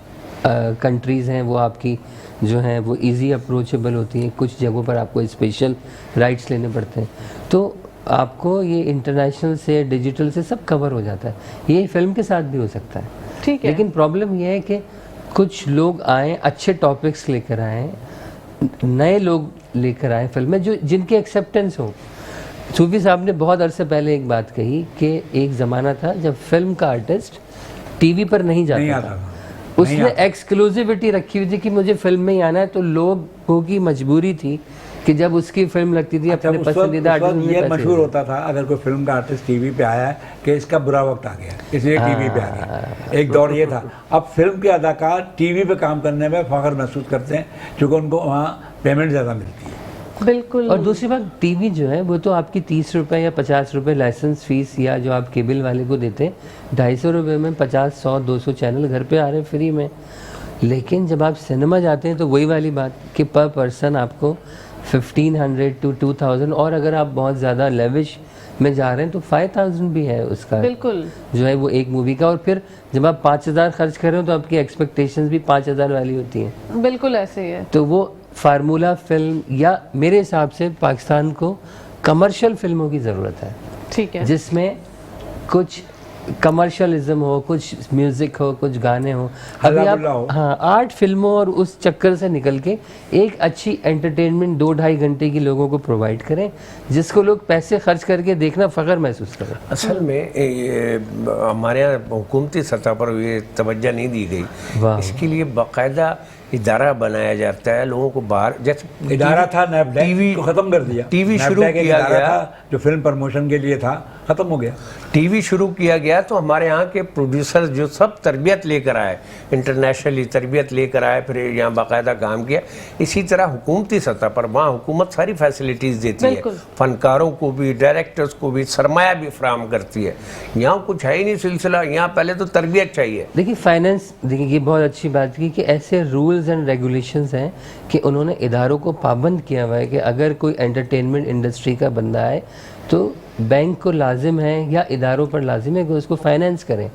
कंट्रीज़ हैं वो आपकी जो हैं वो इजी अप्रोचेबल होती हैं, कुछ जगहों पर आपको स्पेशल राइट्स लेने पड़ते हैं। तो आपको ये इंटरनेशनल से डिजिटल से सब कवर हो जाता है। ये फिल्म के साथ भी हो सकता है, ठीक है। लेकिन प्रॉब्लम ये है कि कुछ लोग आए, अच्छे टॉपिक्स लेकर आए, नए लोग लेकर आए फिल्म में जो जिनके एक्सेप्टेंस हो। सूफी साहब ने बहुत अरसे पहले एक बात कही कि एक ज़माना था जब फिल्म का आर्टिस्ट टीवी पर नहीं जाता था, उसने एक्सक्लूसिविटी रखी हुई थी कि मुझे फिल्म में ही आना है, तो लोगों की मजबूरी थी कि जब उसकी फिल्म लगती थी अपने पसंदीदा आर्टिस्ट ये मशहूर होता था अगर कोई फिल्म का आर्टिस्ट टीवी पे आया है कि इसका बुरा वक्त आ गया इसलिए टीवी पे आ गया, एक दौर ये था। अब फिल्म के अदाकार टीवी पे काम करने में फख्र महसूस करते हैं क्योंकि उनको वहाँ पेमेंट ज़्यादा मिलती है। बिल्कुल। और दूसरी बात, टीवी जो है वो तो आपकी 30 रुपये या 50 रुपये लाइसेंस फीस, या जो आप केबल वाले को देते हैं 250 रुपये में 50, 100, 200 चैनल घर पे आ रहे हैं फ्री में। लेकिन जब आप सिनेमा जाते हैं तो वही वाली बात कि पर पर्सन आपको 1500 to 2000, और अगर आप बहुत ज़्यादा लेविश में जा रहे हैं तो 5000 भी है उसका, बिल्कुल जो है वो एक मूवी का। और फिर जब आप 5000 खर्च कर रहे हो तो आपकी एक्सपेक्टेशंस भी 5000 वाली होती हैं। बिल्कुल ऐसे ही है। तो वो फार्मूला फिल्म, या मेरे हिसाब से पाकिस्तान को कमर्शियल फिल्मों की ज़रूरत है, ठीक है, जिसमें कुछ कमर्शियलिज्म हो, कुछ म्यूजिक हो, कुछ गाने हो। अभी आप हाँ आर्ट फिल्मों और उस चक्कर से निकल के एक अच्छी एंटरटेनमेंट 2-2.5 घंटे की लोगों को प्रोवाइड करें, जिसको लोग पैसे खर्च करके देखना फ़ख्र महसूस करें। असल में हमारे यहाँ हुकूमती सतह पर ये तवज्जो नहीं दी गई, इसके लिए बाकायदा इदारा बनाया जाता है लोगों को बाहर, जैसे इदारा था टीवी को ख़त्म कर दिया, टीवी शुरू किया गया जो फिल्म प्रमोशन के लिए था, ख़त्म हो गया। टीवी शुरू किया गया तो हमारे यहाँ के प्रोड्यूसर जो सब तरबियत लेकर आए, इंटरनेशनली तरबियत लेकर आए, फिर यहाँ बाकायदा काम किया। इसी तरह हुकूमती सतह पर वहाँ हुकूमत सारी फैसिलिटीज़ देती है, फनकारों को भी, डायरेक्टर्स को भी सरमाया भी फराहम करती है। यहाँ कुछ है ही नहीं सिलसिला, यहाँ पहले तो तरबियत चाहिए। देखिए फाइनेंस, देखिए ये बहुत अच्छी बात की कि ऐसे रूल्स एंड रेगुलेशंस हैं कि उन्होंने इदारों को पाबंद किया हुआ है कि अगर कोई एंटरटेनमेंट इंडस्ट्री का बंदा है तो बैंक को लाजिम है या इदारों पर लाजिम है कि उसको फाइनेंस करें।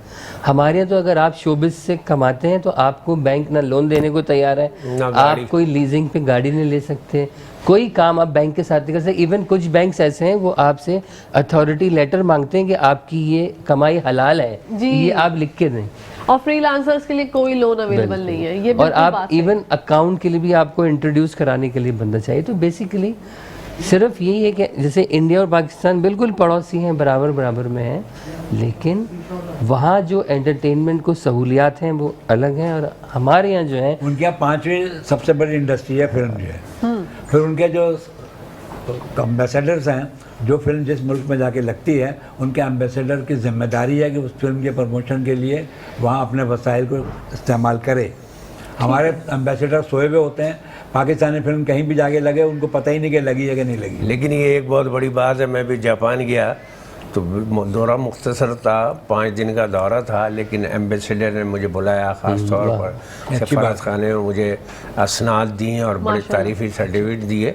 हमारे यहाँ तो अगर आप शोबिस से कमाते हैं तो आपको बैंक ना लोन देने को तैयार है, आप कोई लीजिंग पे गाड़ी नहीं ले सकते, कोई काम आप बैंक के साथ नहीं कर सकते। इवन कुछ बैंक्स ऐसे हैं वो आपसे अथॉरिटी लेटर मांगते हैं कि आपकी ये कमाई हलाल है, ये आप लिख के दें। और फ्रीलांसर्स के लिए कोई लोन अवेलेबल नहीं है, ये और आप इवन अकाउंट के लिए भी आपको इंट्रोड्यूस कराने के लिए बंदा चाहिए। तो बेसिकली सिर्फ यही है कि जैसे इंडिया और पाकिस्तान बिल्कुल पड़ोसी हैं, बराबर बराबर में हैं, लेकिन वहाँ जो एंटरटेनमेंट को सहूलियात हैं वो अलग हैं, और हमारे यहाँ जो है उनके यहाँ 5वीं सबसे बड़ी इंडस्ट्री है फिल्म जो है। फिर उनके जो एम्बेसडर्स हैं, जो फिल्म जिस मुल्क में जाके लगती है उनके एम्बेसडर की जिम्मेदारी है कि उस फिल्म के प्रमोशन के लिए वहाँ अपने वसाइल को इस्तेमाल करे। हमारे एम्बेसडर सोए हुए होते हैं, पाकिस्तानी फिल्म कहीं भी जाके लगे उनको पता ही नहीं कि लगी है कि नहीं लगी। लेकिन ये एक बहुत बड़ी बात है, मैं भी जापान गया तो दौरा मुख्तसर था, 5 दिन का दौरा था, लेकिन एम्बेसडर ने मुझे बुलाया ख़ास तौर पर, सफारत खाने में मुझे असनाद दिए और बड़े तारीफ़ी सर्टिफिकेट दिए।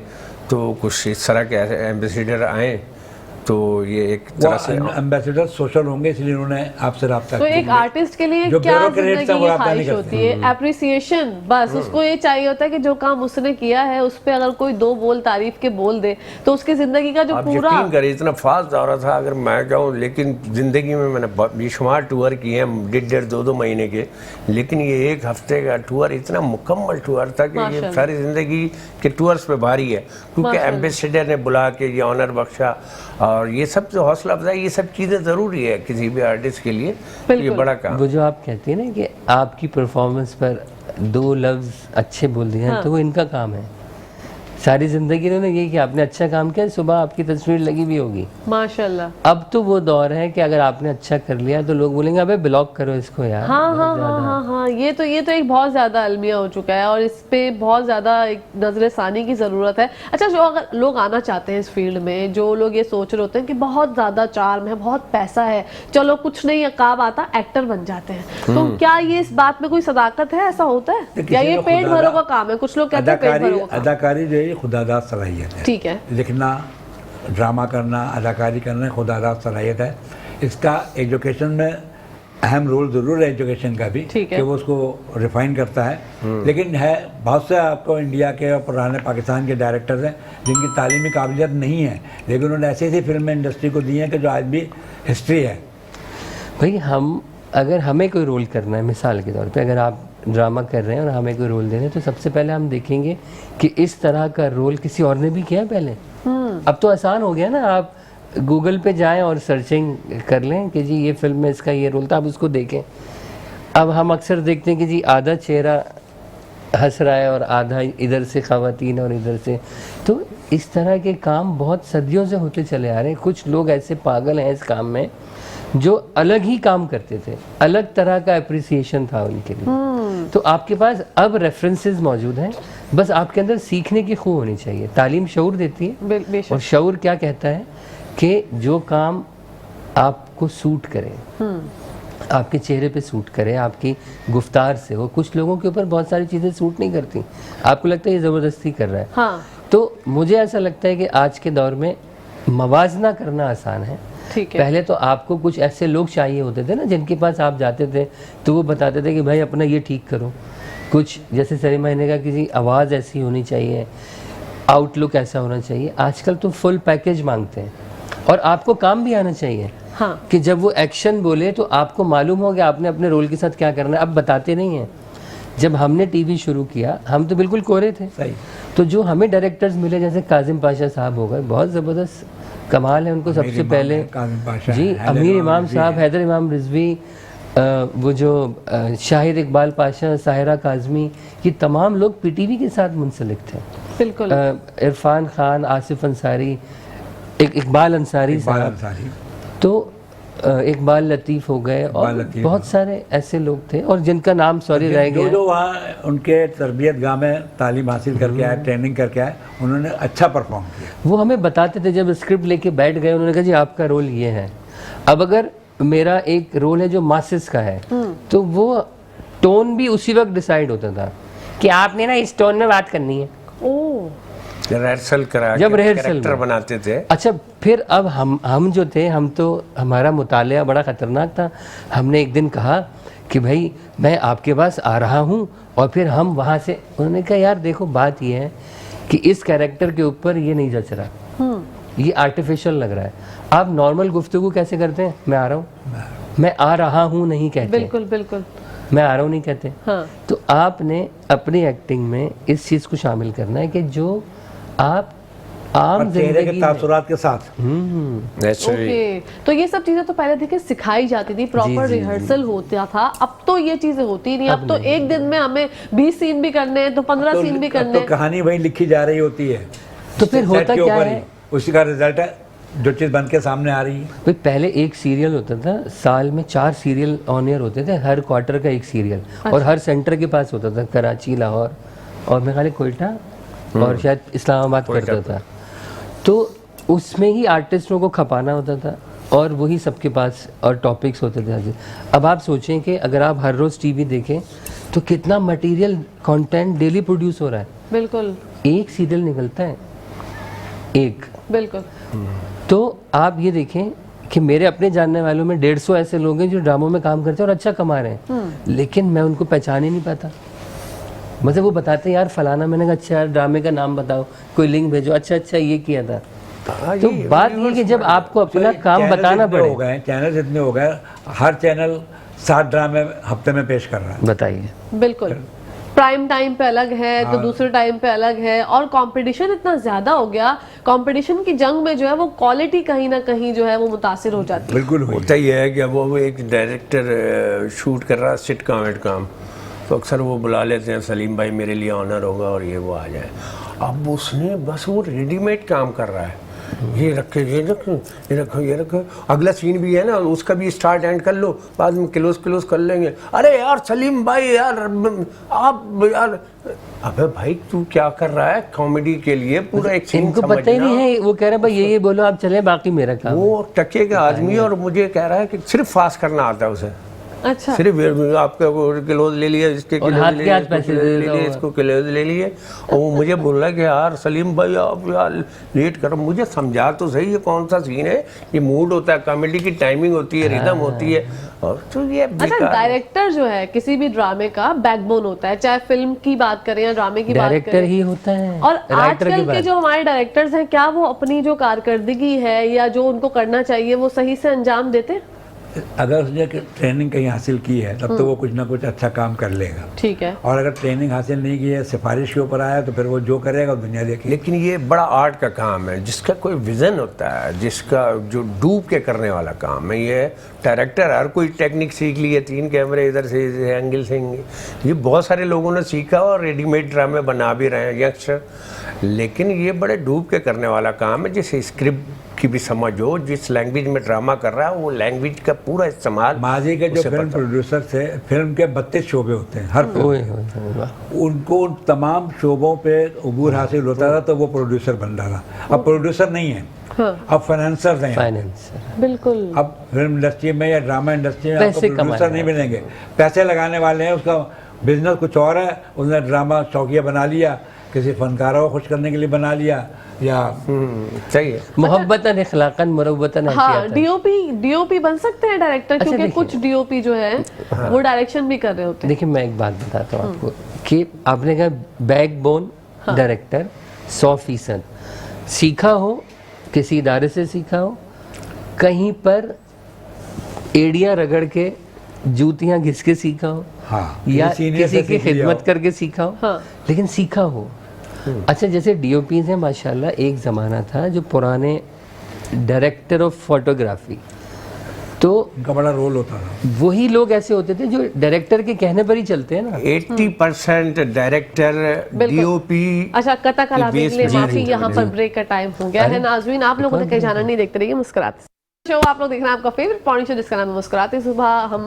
तो कुछ इस तरह के ऐसे एम्बेसडर आए तो ये एक तरह से एम्बेसडर सोशल होंगे, इसलिए उन्होंने आपसे रब्ता तो एक आर्टिस्ट के लिए जो क्या bureaucrates हैं, जिंदगी वो की रब्ता नहीं ख्वाहिश करते। होती है? एप्रिसिएशन, बस उसको ये चाहिए होता है कि जो काम उसने किया है उस पे अगर कोई दो बोल तारीफ के बोल दे तो उसकी जिंदगी का जो आप पूरा यकीन करें इतना फास्ट दौरा था अगर मैं कहूँ, लेकिन ज़िंदगी में मैंने बेशुमार टूर किए हैं, 1.5-2 महीने के, लेकिन ये एक हफ्ते का टूर इतना मुकम्मल टूर था कि ये माशाल्लाह। सारी ज़िंदगी के टूर्स पे भारी है, क्योंकि माशाल्लाह। एम्बेसडर ने बुला के ये ऑनर बख्शा, और ये सब जो हौसला अफजाई, ये सब चीज़ें ज़रूरी है किसी भी आर्टिस्ट के लिए, तो ये बिल्कुल। बड़ा काम। वो जो आप कहते हैं ना कि आपकी परफॉर्मेंस पर 2 लफ्ज़ अच्छे बोल दिए हैं, तो वो इनका काम है। सारी जिंदगी इन्होंने यही कि आपने अच्छा काम किया, सुबह आपकी तस्वीर लगी भी होगी। माशाल्लाह। अब तो वो दौर है कि अगर आपने अच्छा कर लिया तो लोग बोलेंगे अबे ब्लॉक करो इसको यार। हाँ हाँ हाँ हाँ हाँ, ये तो एक बहुत ज्यादा अलमिया हो चुका है और इस पे बहुत ज्यादा एक नजर सानी की जरूरत है। अच्छा, जो अगर लोग आना चाहते हैं इस फील्ड में, जो लोग ये सोच रहे होते हैं कि बहुत ज्यादा चार्म है, बहुत पैसा है, चलो कुछ नहीं काम आता, एक्टर बन जाते हैं, तो क्या ये इस बात में कोई सदाकत है? ऐसा होता है या ये पेट भरों का काम है? कुछ लोग कहते हैं पेट भरों का काम। अदाकारी जो है खुदादाद सलाहियत है। ठीक है। लिखना, ड्रामा करना, अदाकारी करना खुदादाद सलाहियत है। इसका एजुकेशन में अहम रोल ज़रूर है, एजुकेशन का भी, ठीक है। कि वो उसको रिफाइन करता है। लेकिन है बहुत से आपको इंडिया के और पुराने पाकिस्तान के डायरेक्टर्स हैं जिनकी तालीमी काबिलियत नहीं है, लेकिन उन्होंने ऐसी ऐसी फिल्म इंडस्ट्री को दी है कि जो आज भी हिस्ट्री है। भाई अगर हमें कोई रोल करना है, मिसाल के तौर पे अगर आप ड्रामा कर रहे हैं और हमें कोई रोल दे रहे हैं, तो सबसे पहले हम देखेंगे कि इस तरह का रोल किसी और ने भी किया है पहले। अब तो आसान हो गया ना, आप गूगल पे जाएं और सर्चिंग कर लें कि जी ये फिल्म में इसका ये रोल था, आप उसको देखें। अब हम अक्सर देखते हैं कि जी आधा चेहरा हंस रहा है और आधा इधर से ख़वातीन और इधर से, तो इस तरह के काम बहुत सदियों से होते चले आ रहे हैं। कुछ लोग ऐसे पागल हैं इस काम में जो अलग ही काम करते थे, अलग तरह का अप्रिसिएशन था उनके लिए। तो आपके पास अब रेफरेंसेस मौजूद हैं, बस आपके अंदर सीखने की खूब होनी चाहिए। तालीम शऊर देती है, और शऊर क्या कहता है कि जो काम आपको सूट करे, आपके चेहरे पे सूट करे, आपकी गुफ्तार से हो। कुछ लोगों के ऊपर बहुत सारी चीज़ें सूट नहीं करती, आपको लगता है ये ज़बरदस्ती कर रहा है। हाँ। तो मुझे ऐसा लगता है कि आज के दौर में मवाजना करना आसान है। ठीक है। पहले तो आपको कुछ ऐसे लोग चाहिए होते थे ना जिनके पास आप जाते थे तो वो बताते थे कि भाई अपना ये ठीक करो। कुछ जैसे सलीमा ने कहा किसी आवाज़ ऐसी होनी चाहिए, आउटलुक ऐसा होना चाहिए। आजकल तो फुल पैकेज मांगते हैं, और आपको काम भी आना चाहिए। हाँ। कि जब वो एक्शन बोले तो आपको मालूम हो कि आपने अपने रोल के साथ क्या करना है। अब बताते नहीं हैं। जब हमने टीवी शुरू किया हम तो बिल्कुल कोरे थे। सही। तो जो हमें डायरेक्टर्स मिले जैसे काजिम पाशा साहब हो गए, बहुत ज़बरदस्त कमाल है उनको। सबसे पहले जी अमीर इमाम साहब, हैदर इमाम रिजवी, वो जो शाहिद इकबाल पाशा, साहिरा काजमी, ये तमाम लोग पीटीवी के साथ मुंसलिक थे। बिल्कुल। इरफान खान, आसिफ अंसारी, इकबाल अंसारी साहब, तो इकबाल लतीफ़ हो गए, और बहुत सारे ऐसे लोग थे और जिनका नाम सॉरी रह गया। जो वहाँ उनके तरबियत गाह में तालीम हासिल करके आए, ट्रेनिंग करके आए, उन्होंने अच्छा परफॉर्म किया। वो हमें बताते थे, जब स्क्रिप्ट लेके बैठ गए उन्होंने कहा जी आपका रोल ये है। अब अगर मेरा एक रोल है जो मासिस का है, तो वो टोन भी उसी वक्त डिसाइड होता था कि आपने ना इस टोन में बात करनी है। ओह, रिहर्सल करा जब के रिहर्सल कैरेक्टर में बनाते थे। अच्छा, फिर अब हम जो थे, हम तो हमारा मुतालिया बड़ा ख़तरनाक था। हमने एक दिन कहा कि भाई मैं आपके पास आ रहा हूँ, और फिर हम वहाँ से, उन्होंने कहा यार देखो बात ये है कि इस कैरेक्टर के ऊपर ये नहीं जच रहा, ये आर्टिफिशियल लग रहा है। आप नॉर्मल गुफ्तगू कैसे करते हैं? मैं आ रहा हूँ, मैं आ रहा हूँ नहीं कहते। बिल्कुल बिल्कुल। मैं आ रहा हूँ नहीं कहते। हाँ। तो आपने अपनी एक्टिंग में इस चीज़ को शामिल करना है कि जो आप आम चेहरे के जिंदगी तासुरात के साथ। ओके, तो ये सब चीजें तो पहले देखिए सिखाई जाती थी, प्रॉपर रिहर्सल होता था। अब तो ये चीजें होती नहीं। अब तो एक दिन में हमें 20 सीन भी करने हैं तो 15 सीन भी करने तो हैं। कहानी वही लिखी जा रही होती है, तो फिर सेट होता के क्या ऊपर है? ही उसी का रिजल्ट है जो चीज़ बन के सामने आ रही है। भाई पहले एक सीरियल होता था, साल में 4 सीरियल ऑन एयर होते थे, हर क्वार्टर का एक सीरियल। और हर सेंटर के पास होता था, कराची, लाहौर और मेरे ख्याल कोयटा और शायद इस्लामाबाद करता था। तो उसमें ही आर्टिस्टों को खपाना होता था और वही सबके पास और टॉपिक्स होते थे। अब आप सोचें कि अगर आप हर रोज़ टीवी देखें तो कितना मटेरियल कंटेंट डेली प्रोड्यूस हो रहा है। बिल्कुल। एक सीरियल निकलता है, एक। बिल्कुल। तो आप ये देखें कि मेरे अपने जानने वालों में 150 ऐसे लोग हैं जो ड्रामों में काम करते हैं और अच्छा कमा रहे हैं, लेकिन मैं उनको पहचान ही नहीं पाता। मतलब वो बताते हैं यार फलाना, मैंने कहा अच्छा यार ड्रामे का नाम बताओ, कोई लिंक भेजो, अच्छा अच्छा ये किया था। तो बात ये कि जब आपको अपना काम बताना पड़े। हो गए चैनल इतने हो गए, हर चैनल 7 ड्रामे हफ्ते में पेश कर रहा है। बताइए। बिल्कुल, प्राइम टाइम पे अलग है तो दूसरे टाइम पे अलग है, और कंपटीशन इतना ज्यादा हो गया, कंपटीशन की जंग में जो है वो क्वालिटी कहीं ना कहीं जो है वो मुतासिर हो जाती है। बिल्कुल होता ही है कि अब वो एक डायरेक्टर शूट कर रहा है सिटकॉम वेटकॉम, तो अक्सर वो बुला लेते हैं सलीम भाई मेरे लिए ऑनर होगा और ये वो आ जाए। अब उसने बस वो रेडीमेड काम कर रहा है, ये रखे ये रखो ये रखो ये रखो, अगला सीन भी है ना उसका भी स्टार्ट एंड कर लो, बाद में क्लोज कर लेंगे। अरे यार सलीम भाई यार आप यार, अबे भाई तू क्या कर रहा है कॉमेडी के लिए, पूरा एक सीन इनको पता ही नहीं है, वो कह रहे भाई ये बोलो आप चले, बाकी मेरा काम। वो टके का आदमी और मुझे कह रहा है कि सिर्फ फास्ट करना आता है उसे। अच्छा, सिर्फ आपका क्लोज ले लिया, इसके और क्लोज हाथ ले के हाथ लिया, पैसे ले दे लिए, दो। इसको क्लोज ले लिए, और वो मुझे बोल रहा है कि यार सलीम भाई आप यार लेट करो, मुझे समझा तो सही ये कौन सा सीन है, ये मूड होता है, कॉमेडी की टाइमिंग होती है, रिदम होती है, और तो ये अच्छा बेकार है। डायरेक्टर जो है किसी भी ड्रामे का बैकबोन होता है, चाहे फिल्म की बात करें या ड्रामे की बात डायरेक्टर करें। ही होता है। और राइटर की आजकल के बात। जो हमारे डायरेक्टर्स हैं, क्या वो अपनी जो कारकर्दगी है या जो उनको करना चाहिए वो सही से अंजाम देते हैं? अगर उसने ट्रेनिंग कहीं हासिल की है तब तो वो कुछ ना कुछ अच्छा काम कर लेगा। ठीक है। और अगर ट्रेनिंग हासिल नहीं की है, सिफारिश के ऊपर आया, तो फिर वो जो करेगा दुनिया देखेगी। लेकिन ये बड़ा आर्ट का काम है, जिसका कोई विजन होता है, जिसका जो डूब के करने वाला काम है। ये डायरेक्टर हर कोई टेक्निक सीख ली है, 3 कैमरे इधर से एंगल से, ये बहुत सारे लोगों ने सीखा और रेडीमेड ड्रामे बना भी रहे हैं यंगस्टर, लेकिन ये बड़े डूब के करने वाला काम है। जैसे स्क्रिप्ट की भी समझ हो, जिस लैंग्वेज में ड्रामा कर रहा है वो लैंग्वेज का पूरा इस्तेमाल। माजी के जो उसे फिल्म पता। प्रोड्यूसर थे, फिल्म के 32 शोबे होते हैं हर फिल्म। ओए होए होए, वाह। उनको उन तमाम शोबों पे अबूर हासिल होता था तो वो प्रोड्यूसर बन रहा था। अब प्रोड्यूसर नहीं है, अब फाइनेंसर हैं। फाइनेंसर। बिल्कुल। अब फिल्म इंडस्ट्री में या ड्रामा इंडस्ट्री में आपको पैसे प्रोड्यूसर कमाने नहीं मिलेंगे, पैसे लगाने वाले हैं। उसका बिजनेस कुछ और है, उसने ड्रामा शौकिया बना लिया, किसी फनकारों को खुश करने के लिए बना लिया, या सही है। मोहब्बतन इखलाकन मुरव्वतन हाँ, डीओपी बन सकते हैं डायरेक्टर, अच्छा, क्योंकि देखिए। कुछ डीओपी जो है वो डायरेक्शन भी कर रहे होते हैं। देखिए मैं एक बात बताता हूँ आपको कि आपने कहा बैकबोन डायरेक्टर 100% सीखा हो, किसी इदारे से सीखा हो, कहीं पर एड़ियाँ रगड़ के जूतियाँ घिस के सीखा हो, हाँ, या सीनियर से किसी की सीख लिया खिदमत हो। करके सीखा हो, हाँ। लेकिन सीखा हो। अच्छा जैसे डीओपीज हैं माशाल्लाह, एक ज़माना था जो पुराने डायरेक्टर ऑफ फोटोग्राफी, तो उनका बड़ा रोल होता था। वही लोग ऐसे होते थे जो डायरेक्टर के कहने पर ही चलते हैं ना। 80% डायरेक्टर डीओपी। अच्छा कथा कला ये के लिए base माफी, जी, यहाँ जी। पर ब्रेक का टाइम हो गया है। नाज़रीन आप लोगों ने कहीं जाना नहीं, देखते रहिए मुस्कुराते शो। आप लोग देख रहे हैं आपका फेवरेट मॉर्निंग शो जिसका नाम है मुस्कुराते सुबह। हम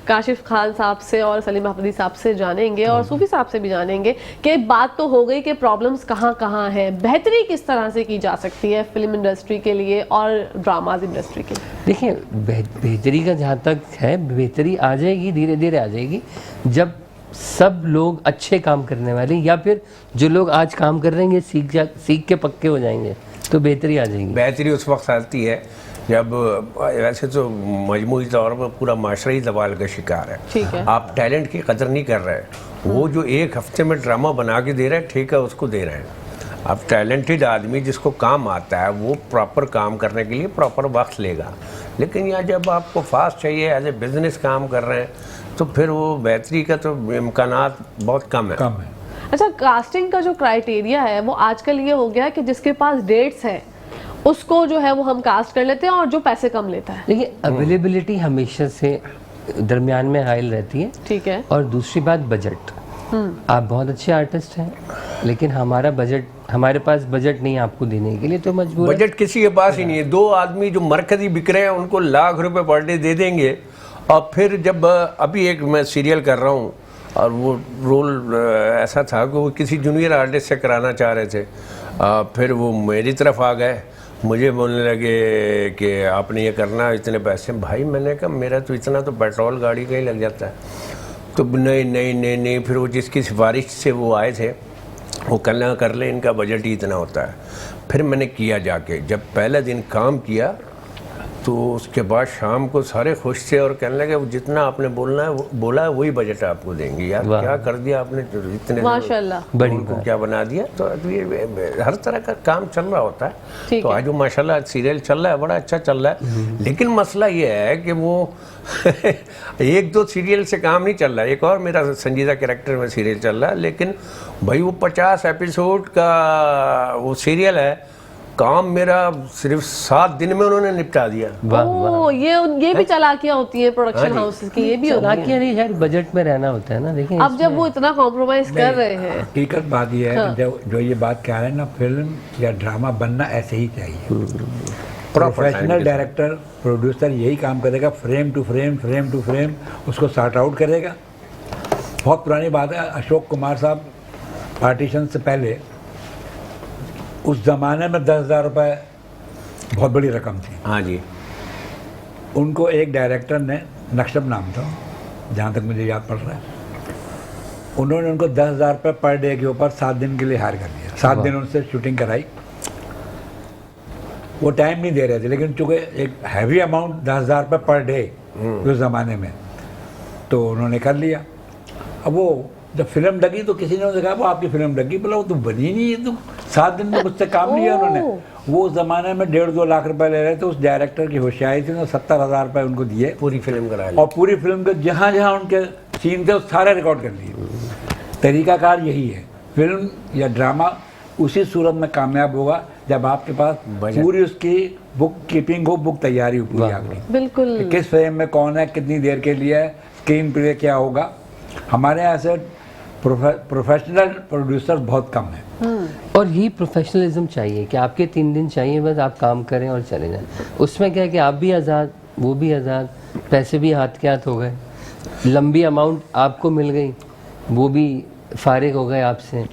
काशिफ खान साहब से और सलीम अहमदी साहब से जानेंगे और सूफी साहब से भी जानेंगे कि बात तो हो गई कि प्रॉब्लम्स कहाँ कहाँ हैं, बेहतरी किस तरह से की जा सकती है फिल्म इंडस्ट्री के लिए और ड्रामाज इंडस्ट्री के लिए। देखिए बेहतरी का जहाँ तक है, बेहतरी आ जाएगी, धीरे धीरे आ जाएगी जब सब लोग अच्छे काम करने वाले, या फिर जो लोग आज काम कर रहे हैं सीख के पक्के हो जाएंगे, तो बेहतरी आ जाएगी। बेहतरी उस वक्त आती है जब वैसे तो मजमूई तौर पर पूरा माशरा ही दबाल का शिकार है। ठीक है। आप टैलेंट की कदर नहीं कर रहे। वो जो एक हफ्ते में ड्रामा बना के दे रहे हैं, ठीक है, उसको दे रहे हैं। अब टैलेंटेड आदमी जिसको काम आता है वो प्रॉपर काम करने के लिए प्रॉपर वक्त लेगा। लेकिन यहाँ जब आपको फास्ट चाहिए, एज ए बिजनेस काम कर रहे हैं, तो फिर वो बेहतरी का तो इम्कानात बहुत कम है। अच्छा कास्टिंग का जो क्राइटेरिया है वो आजकल ये हो गया है कि जिसके पास डेट्स है उसको जो है वो हम कास्ट कर लेते हैं और जो पैसे कम लेता है। देखिए अवेलेबिलिटी हमेशा से दरमियान में हाइल रहती है। ठीक है। और दूसरी बात बजट। आप बहुत अच्छे आर्टिस्ट हैं, लेकिन हमारे पास बजट नहीं है आपको देने के लिए, तो मजबूर है। बजट किसी के पास ही नहीं है। 2 आदमी जो मरकजी बिक रहे हैं उनको लाख रुपए पर डे दे देंगे, और फिर जब अभी एक मैं सीरियल कर रहा हूँ और वो रोल ऐसा था कि वो किसी जूनियर आर्टिस्ट से कराना चाह रहे थे, फिर वो मेरी तरफ आ गए, मुझे बोलने लगे कि आपने ये करना, इतने पैसे। भाई मैंने कहा मेरा तो इतना तो पेट्रोल गाड़ी का ही लग जाता है। तो नहीं, फिर वो जिसकी सिफारिश से वो आए थे वो कहना कर ले, इनका बजट ही इतना होता है। फिर मैंने किया जाके, जब पहले दिन काम किया तो उसके बाद शाम को सारे खुश थे और कहने लगे वो जितना आपने बोला है वही बजट आपको देंगे। यार क्या कर दिया आपने, इतने माशाल्लाह बड़ी उनको क्या बना दिया। तो ये हर तरह का काम चल रहा होता है। ठीक तो है। आज वो माशाल्लाह सीरियल चल रहा है, बड़ा अच्छा चल रहा है। लेकिन मसला ये है कि वो एक दो सीरियल से काम नहीं चल रहा है। एक और मेरा संजीदा कैरेक्टर में सीरियल चल रहा है, लेकिन भाई वो 50 एपिसोड का वो सीरियल है, काम मेरा सिर्फ 7 दिन में उन्होंने निपटा दिया। ओ, ये भी चालाकियां होती है प्रोडक्शन हाउसेस की, ये भी होती है। चालाकियां नहीं, शायद बजट में रहना होता है ना। देखिए अब जब वो इतना कॉम्प्रोमाइज कर रहे हैं, हकीकत बात ये है कि जो ये बात कह रहे हैं ना, फिल्म या ड्रामा बनना ऐसे ही चाहिए। प्रोफेशनल डायरेक्टर प्रोड्यूसर यही काम करेगा, फ्रेम टू फ्रेम उसको सॉर्ट आउट करेगा। बहुत पुरानी बात है, अशोक कुमार साहब पार्टीशन से पहले, उस ज़माने में 10,000 रुपये बहुत बड़ी रकम थी। हाँ जी। उनको एक डायरेक्टर ने, नक्शब नाम था जहाँ तक मुझे याद पड़ रहा है, उन्होंने उनको 10,000 रुपये पर डे के ऊपर 7 दिन के लिए हायर कर दिया। 7 दिन उनसे शूटिंग कराई। वो टाइम नहीं दे रहे थे, लेकिन चूँकि एक हैवी अमाउंट 10,000 रुपये पर डे उस ज़माने में, तो उन्होंने कर लिया। अब वो जब फिल्म लगी तो किसी ने कहा वो आपकी फिल्म लगी, बोला वो तो बनी नहीं है, तो 7 दिन में मुझसे काम लिया उन्होंने। वो उस ज़माने में 1.5-2 लाख रुपए ले रहे थे। उस डायरेक्टर की होशियारी थी, उन्होंने 70,000 रुपये उनको दिए, पूरी फिल्म करा ली। और पूरी फिल्म के जहाँ जहाँ उनके सीन थे वो सारे रिकॉर्ड कर लिए। तरीकाकार यही है, फिल्म या ड्रामा उसी सूरत में कामयाब होगा जब आपके पास पूरी उसकी बुक कीपिंग हो, बुक तैयारी हो पूरी आपकी। बिल्कुल। कि किस फ्रेम में कौन है, कितनी देर के लिए है, स्क्रीन प्ले क्या होगा। हमारे यहाँ से प्रोफेशनल प्रोड्यूसर बहुत कम है। और ये प्रोफेशनलिज्म चाहिए कि आपके 3 दिन चाहिए, बस आप काम करें और चले जाएं। उसमें क्या है कि आप भी आज़ाद, वो भी आज़ाद, पैसे भी हाथ के हाथ हो गए, लंबी अमाउंट आपको मिल गई, वो भी फारिग हो गए आपसे।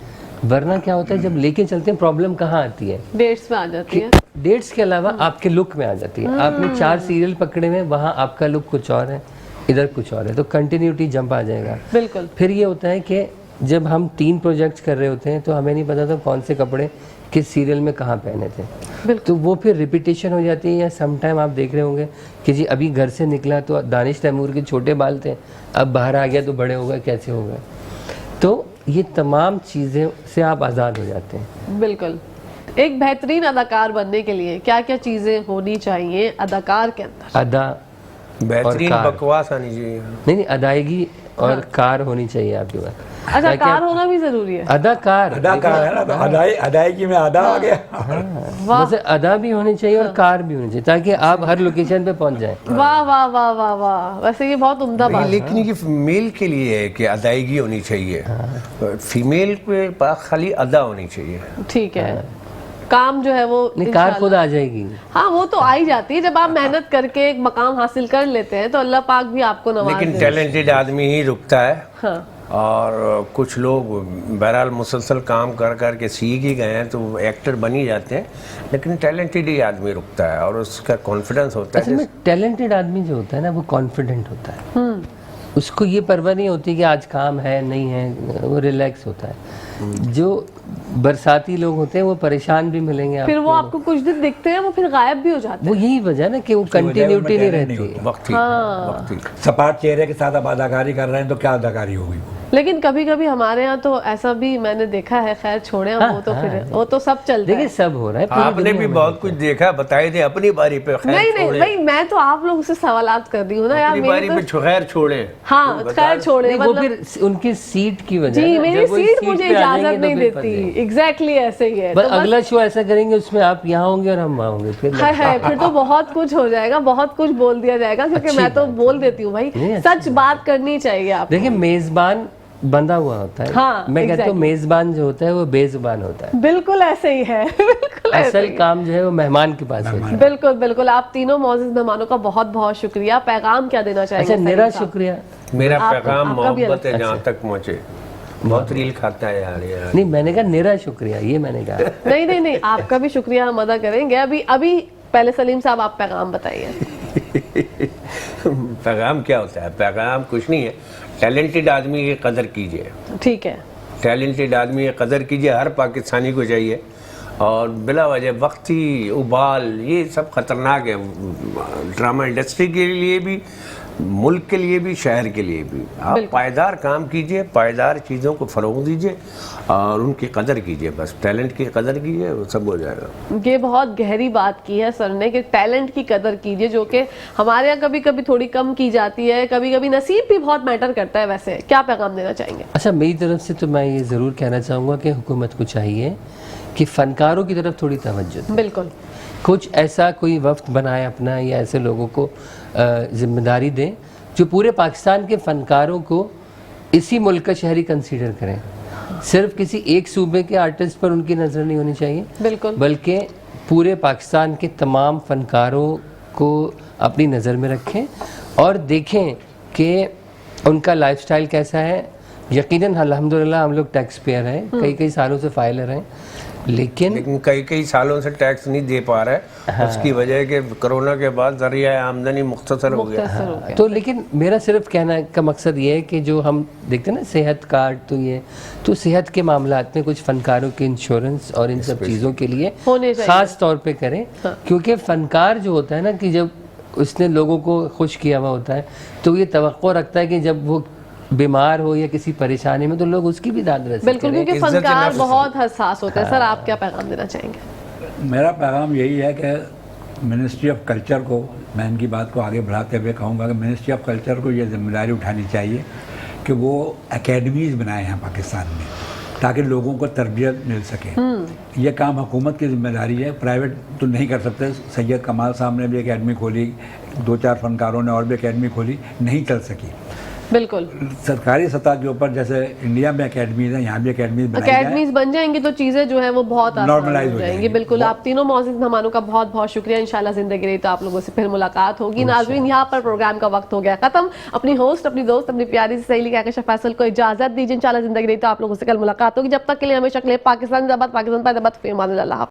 वरना क्या होता है, जब लेके चलते हैं प्रॉब्लम कहाँ आती है, डेट्स में आ जाती है। डेट्स के अलावा आपके लुक में आ जाती है। आपने 4 सीरियल पकड़े हुए, वहाँ आपका लुक कुछ और है, इधर कुछ और है, तो कंटिन्यूटी जंप आ जाएगा। बिल्कुल। फिर ये होता है कि जब हम 3 प्रोजेक्ट्स कर रहे होते हैं तो हमें नहीं पता था कौन से कपड़े किस सीरियल में कहाँ पहने थे, तो वो फिर रिपीटेशन हो जाती है। या सम टाइम आप देख रहे होंगे कि जी अभी घर से निकला तो दानिश तैमूर के छोटे बाल थे, अब बाहर आ गया तो बड़े हो गए, कैसे हो गए। तो ये तमाम चीज़ें से आप आज़ाद हो जाते हैं। बिल्कुल। एक बेहतरीन अदाकार बनने के लिए क्या क्या चीज़ें होनी चाहिए अदाकार के अंदर? अदा, बेहतरीन बकवास आनी चाहिए। नहीं, अदायगी और कार होनी चाहिए आपके पास। अच्छा, कार होना भी जरूरी है। अदाकार है ना, तो अदायगी में अदा आ गया। वैसे अदा भी होनी चाहिए और कार भी होनी चाहिए, ताकि आप हर लोकेशन पे पहुंच जाएं। वाह वाह वाह वाह वाह, वैसे ये बहुत उम्दा बात है। लेकिन ये मेल के लिए है कि अदायगी होनी चाहिए, फीमेल के पास खाली अदा होनी चाहिए। ठीक है, काम जो है वो कार खुद आ जाएगी। हाँ, वो तो आ ही जाती है। जब आप मेहनत करके एक मकाम हासिल कर लेते हैं तो अल्लाह पाक भी आपको नवाज लेकिन देता है। टैलेंटेड आदमी ही रुकता है। हाँ। और कुछ लोग बहरहाल मुसलसल काम कर कर के सीख ही गए हैं तो एक्टर बन ही जाते हैं, लेकिन टैलेंटेड ही आदमी रुकता है और उसका कॉन्फिडेंस होता है। असल में टैलेंटेड आदमी जो होता है ना, वो कॉन्फिडेंट होता है। उसको ये परवाह नहीं होती कि आज काम है नहीं है, वो रिलैक्स होता है। जो बरसाती लोग होते हैं वो परेशान भी मिलेंगे फिर वो आपको कुछ दिन दिखते हैं, वो फिर गायब भी हो जाते हैं। वो यही वजह ना कि वो कंटिन्यूटी नहीं रहती। वक्त ही सपाट चेहरे के साथ आप अदाकारी कर रहे हैं तो क्या अदाकारी होगी वो। लेकिन कभी कभी हमारे यहाँ तो ऐसा भी मैंने देखा है, खैर छोड़े हम, वो तो फिर वो तो सब चलता देखिए है। सब हो रहा है। आपने भी बहुत कुछ देखा, बताए थे अपनी बारी पे। खैर नहीं नहीं छोड़े। भाई, मैं तो आप लोगों से सवालात कर रही हूँ ना यार। अपनी बारी पे खैर छोड़े। हाँ, खैर छोड़े, नहीं, वो मतलब फिर उनकी सीट की वजह जी है। मेरी जब वो इस सीट सीट मुझे पे आ इजाजत जाएंगे तो नहीं फिर फंस देती। जाएंगे। एग्जैक्टली ऐसे ही है। बस तो अगला शो ऐसा करेंगे उसमें आप यहाँ होंगे और हम वहाँ होंगे, फिर हाय हाय, फिर तो बहुत कुछ हो जाएगा, बहुत कुछ बोल दिया जाएगा, क्योंकि अच्छी मैं तो बात बोल देती हूँ भाई, नहीं, सच बात करनी चाहिए आप। देखिए मेजबान बंधा हुआ होता है। हाँ, मैं कहता हूँ exactly। मेजबान जो होता है वो बेजुबान होता है। बिल्कुल ऐसे ही है। बिल्कुल ऐसे असल ही है। काम जो है वो मेहमान के पास है। बिल्कुल बिल्कुल। आप तीनों मौजूद मेहमानों का बहुत बहुत शुक्रिया। पैगाम क्या देना चाहेंगे? अच्छा, मेरा शुक्रिया। मेरा आप- पैगाम आपका भी मोहब्बत है अलग- जहाँ तक पहुँचे। बहुत रील खाता है यार। नहीं, मैंने कहा मेरा शुक्रिया, ये मैंने कहा। नहीं नहीं नहीं, आपका भी शुक्रिया हम अदा करेंगे। अभी अभी पहले सलीम साहब आप पैगाम बताइए। पैगाम क्या होता है? पैगाम कुछ नहीं है, टैलेंटेड आदमी की कदर कीजिए। ठीक है। टैलेंटेड आदमी की कदर कीजिए, हर पाकिस्तानी को चाहिए। और बिला वजह वक्ती उबाल, ये सब खतरनाक है ड्रामा इंडस्ट्री के लिए भी, मुल्क के लिए भी, शहर के लिए भी। आप पायदार काम कीजिए, पायदार चीज़ों को फ़रोग़ दीजिए और उनकी कदर कीजिए, बस टैलेंट की कदर कीजिए, वो सब हो जाएगा। ये बहुत गहरी बात की है सर ने कि टैलेंट की कदर कीजिए, जो कि हमारे यहाँ कभी कभी थोड़ी कम की जाती है, कभी कभी नसीब भी बहुत मैटर करता है। वैसे क्या पैगाम देना चाहेंगे? अच्छा, मेरी तरफ से तो मैं ये ज़रूर कहना चाहूँगा कि हुकूमत को चाहिए कि फ़नकारों की तरफ थोड़ी तवज्जो दें। बिल्कुल, कुछ ऐसा कोई वफ्त बनाए अपना, या ऐसे लोगों को जिम्मेदारी दें जो पूरे पाकिस्तान के फ़नकारों को इसी मुल्क का शहरी कंसीडर करें। सिर्फ किसी एक सूबे के आर्टिस्ट पर उनकी नज़र नहीं होनी चाहिए, बिल्कुल, बल्कि पूरे पाकिस्तान के तमाम फ़नकारों को अपनी नज़र में रखें और देखें कि उनका लाइफस्टाइल कैसा है। यकीनन अल्हम्दुलिल्लाह हम लोग टैक्स पेयर हैं, कई सालों से फाइलर हैं, लेकिन कई सालों से टैक्स नहीं दे पा रहा है। हाँ। उसकी वजह है कि कोरोना के बाद ज़रिया आमदनी मुख्तसर हो गया। हाँ। तो लेकिन मेरा सिर्फ कहना का मकसद ये है कि जो हम देखते हैं ना सेहत कार्ड, तो सेहत के मामलात में कुछ फ़नकारों के इंश्योरेंस और इन सब चीज़ों के लिए ख़ास तौर पे करें। हाँ। क्योंकि फ़नकार जो होता है ना, कि जब उसने लोगों को खुश किया हुआ होता है तो ये तवक्को रखता है कि जब वो बीमार हो या किसी परेशानी में तो लोग उसकी भी दाद रसी बिल्कुल, क्योंकि फनकार बहुत हसास होते हैं। सर, आप क्या पैगाम देना चाहेंगे? मेरा पैगाम यही है कि मिनिस्ट्री ऑफ कल्चर को, मैं इनकी बात को आगे बढ़ाते हुए कहूँगा कि मिनिस्ट्री ऑफ कल्चर को ये जिम्मेदारी उठानी चाहिए कि वो एकेडमीज़ बनाए हैं पाकिस्तान में, ताकि लोगों को तरबियत मिल सके। ये काम हुकूमत की जिम्मेदारी है, प्राइवेट तो नहीं कर सकते। सैयद कमाल साहब ने भी एकेडमी खोली, 2-4 फनकारों ने और भी एकेडमी खोली, नहीं चल सकी। बिल्कुल, सरकारी सतह के ऊपर जैसे इंडिया में एकेडमीज हैं, यहाँ भी एकेडमीज बन जाएंगी तो चीज़ें जो है वो बहुत नॉर्मलाइज हो जाएंगी। बिल्कुल, आप तीनों मौजूद मेहमानों का बहुत बहुत शुक्रिया। इंशाल्लाह जिंदगी रही तो आप लोगों से फिर मुलाकात होगी। नाज़रीन, यहाँ पर प्रोग्राम का वक्त हो गया खत्म। अपनी होस्ट, अपनी दोस्त, अपनी प्यारी सी सहेली काकशा फैसल को इजाजत दीजिए। इंशाल्लाह जिंदगी रही तो आप लोगों से कल मुलाकात होगी। जब तक के लिए हमेशा के लिए पाकिस्तान जिंदाबाद, पाकिस्तान जिंदाबाद, फिर मान अल्लाह।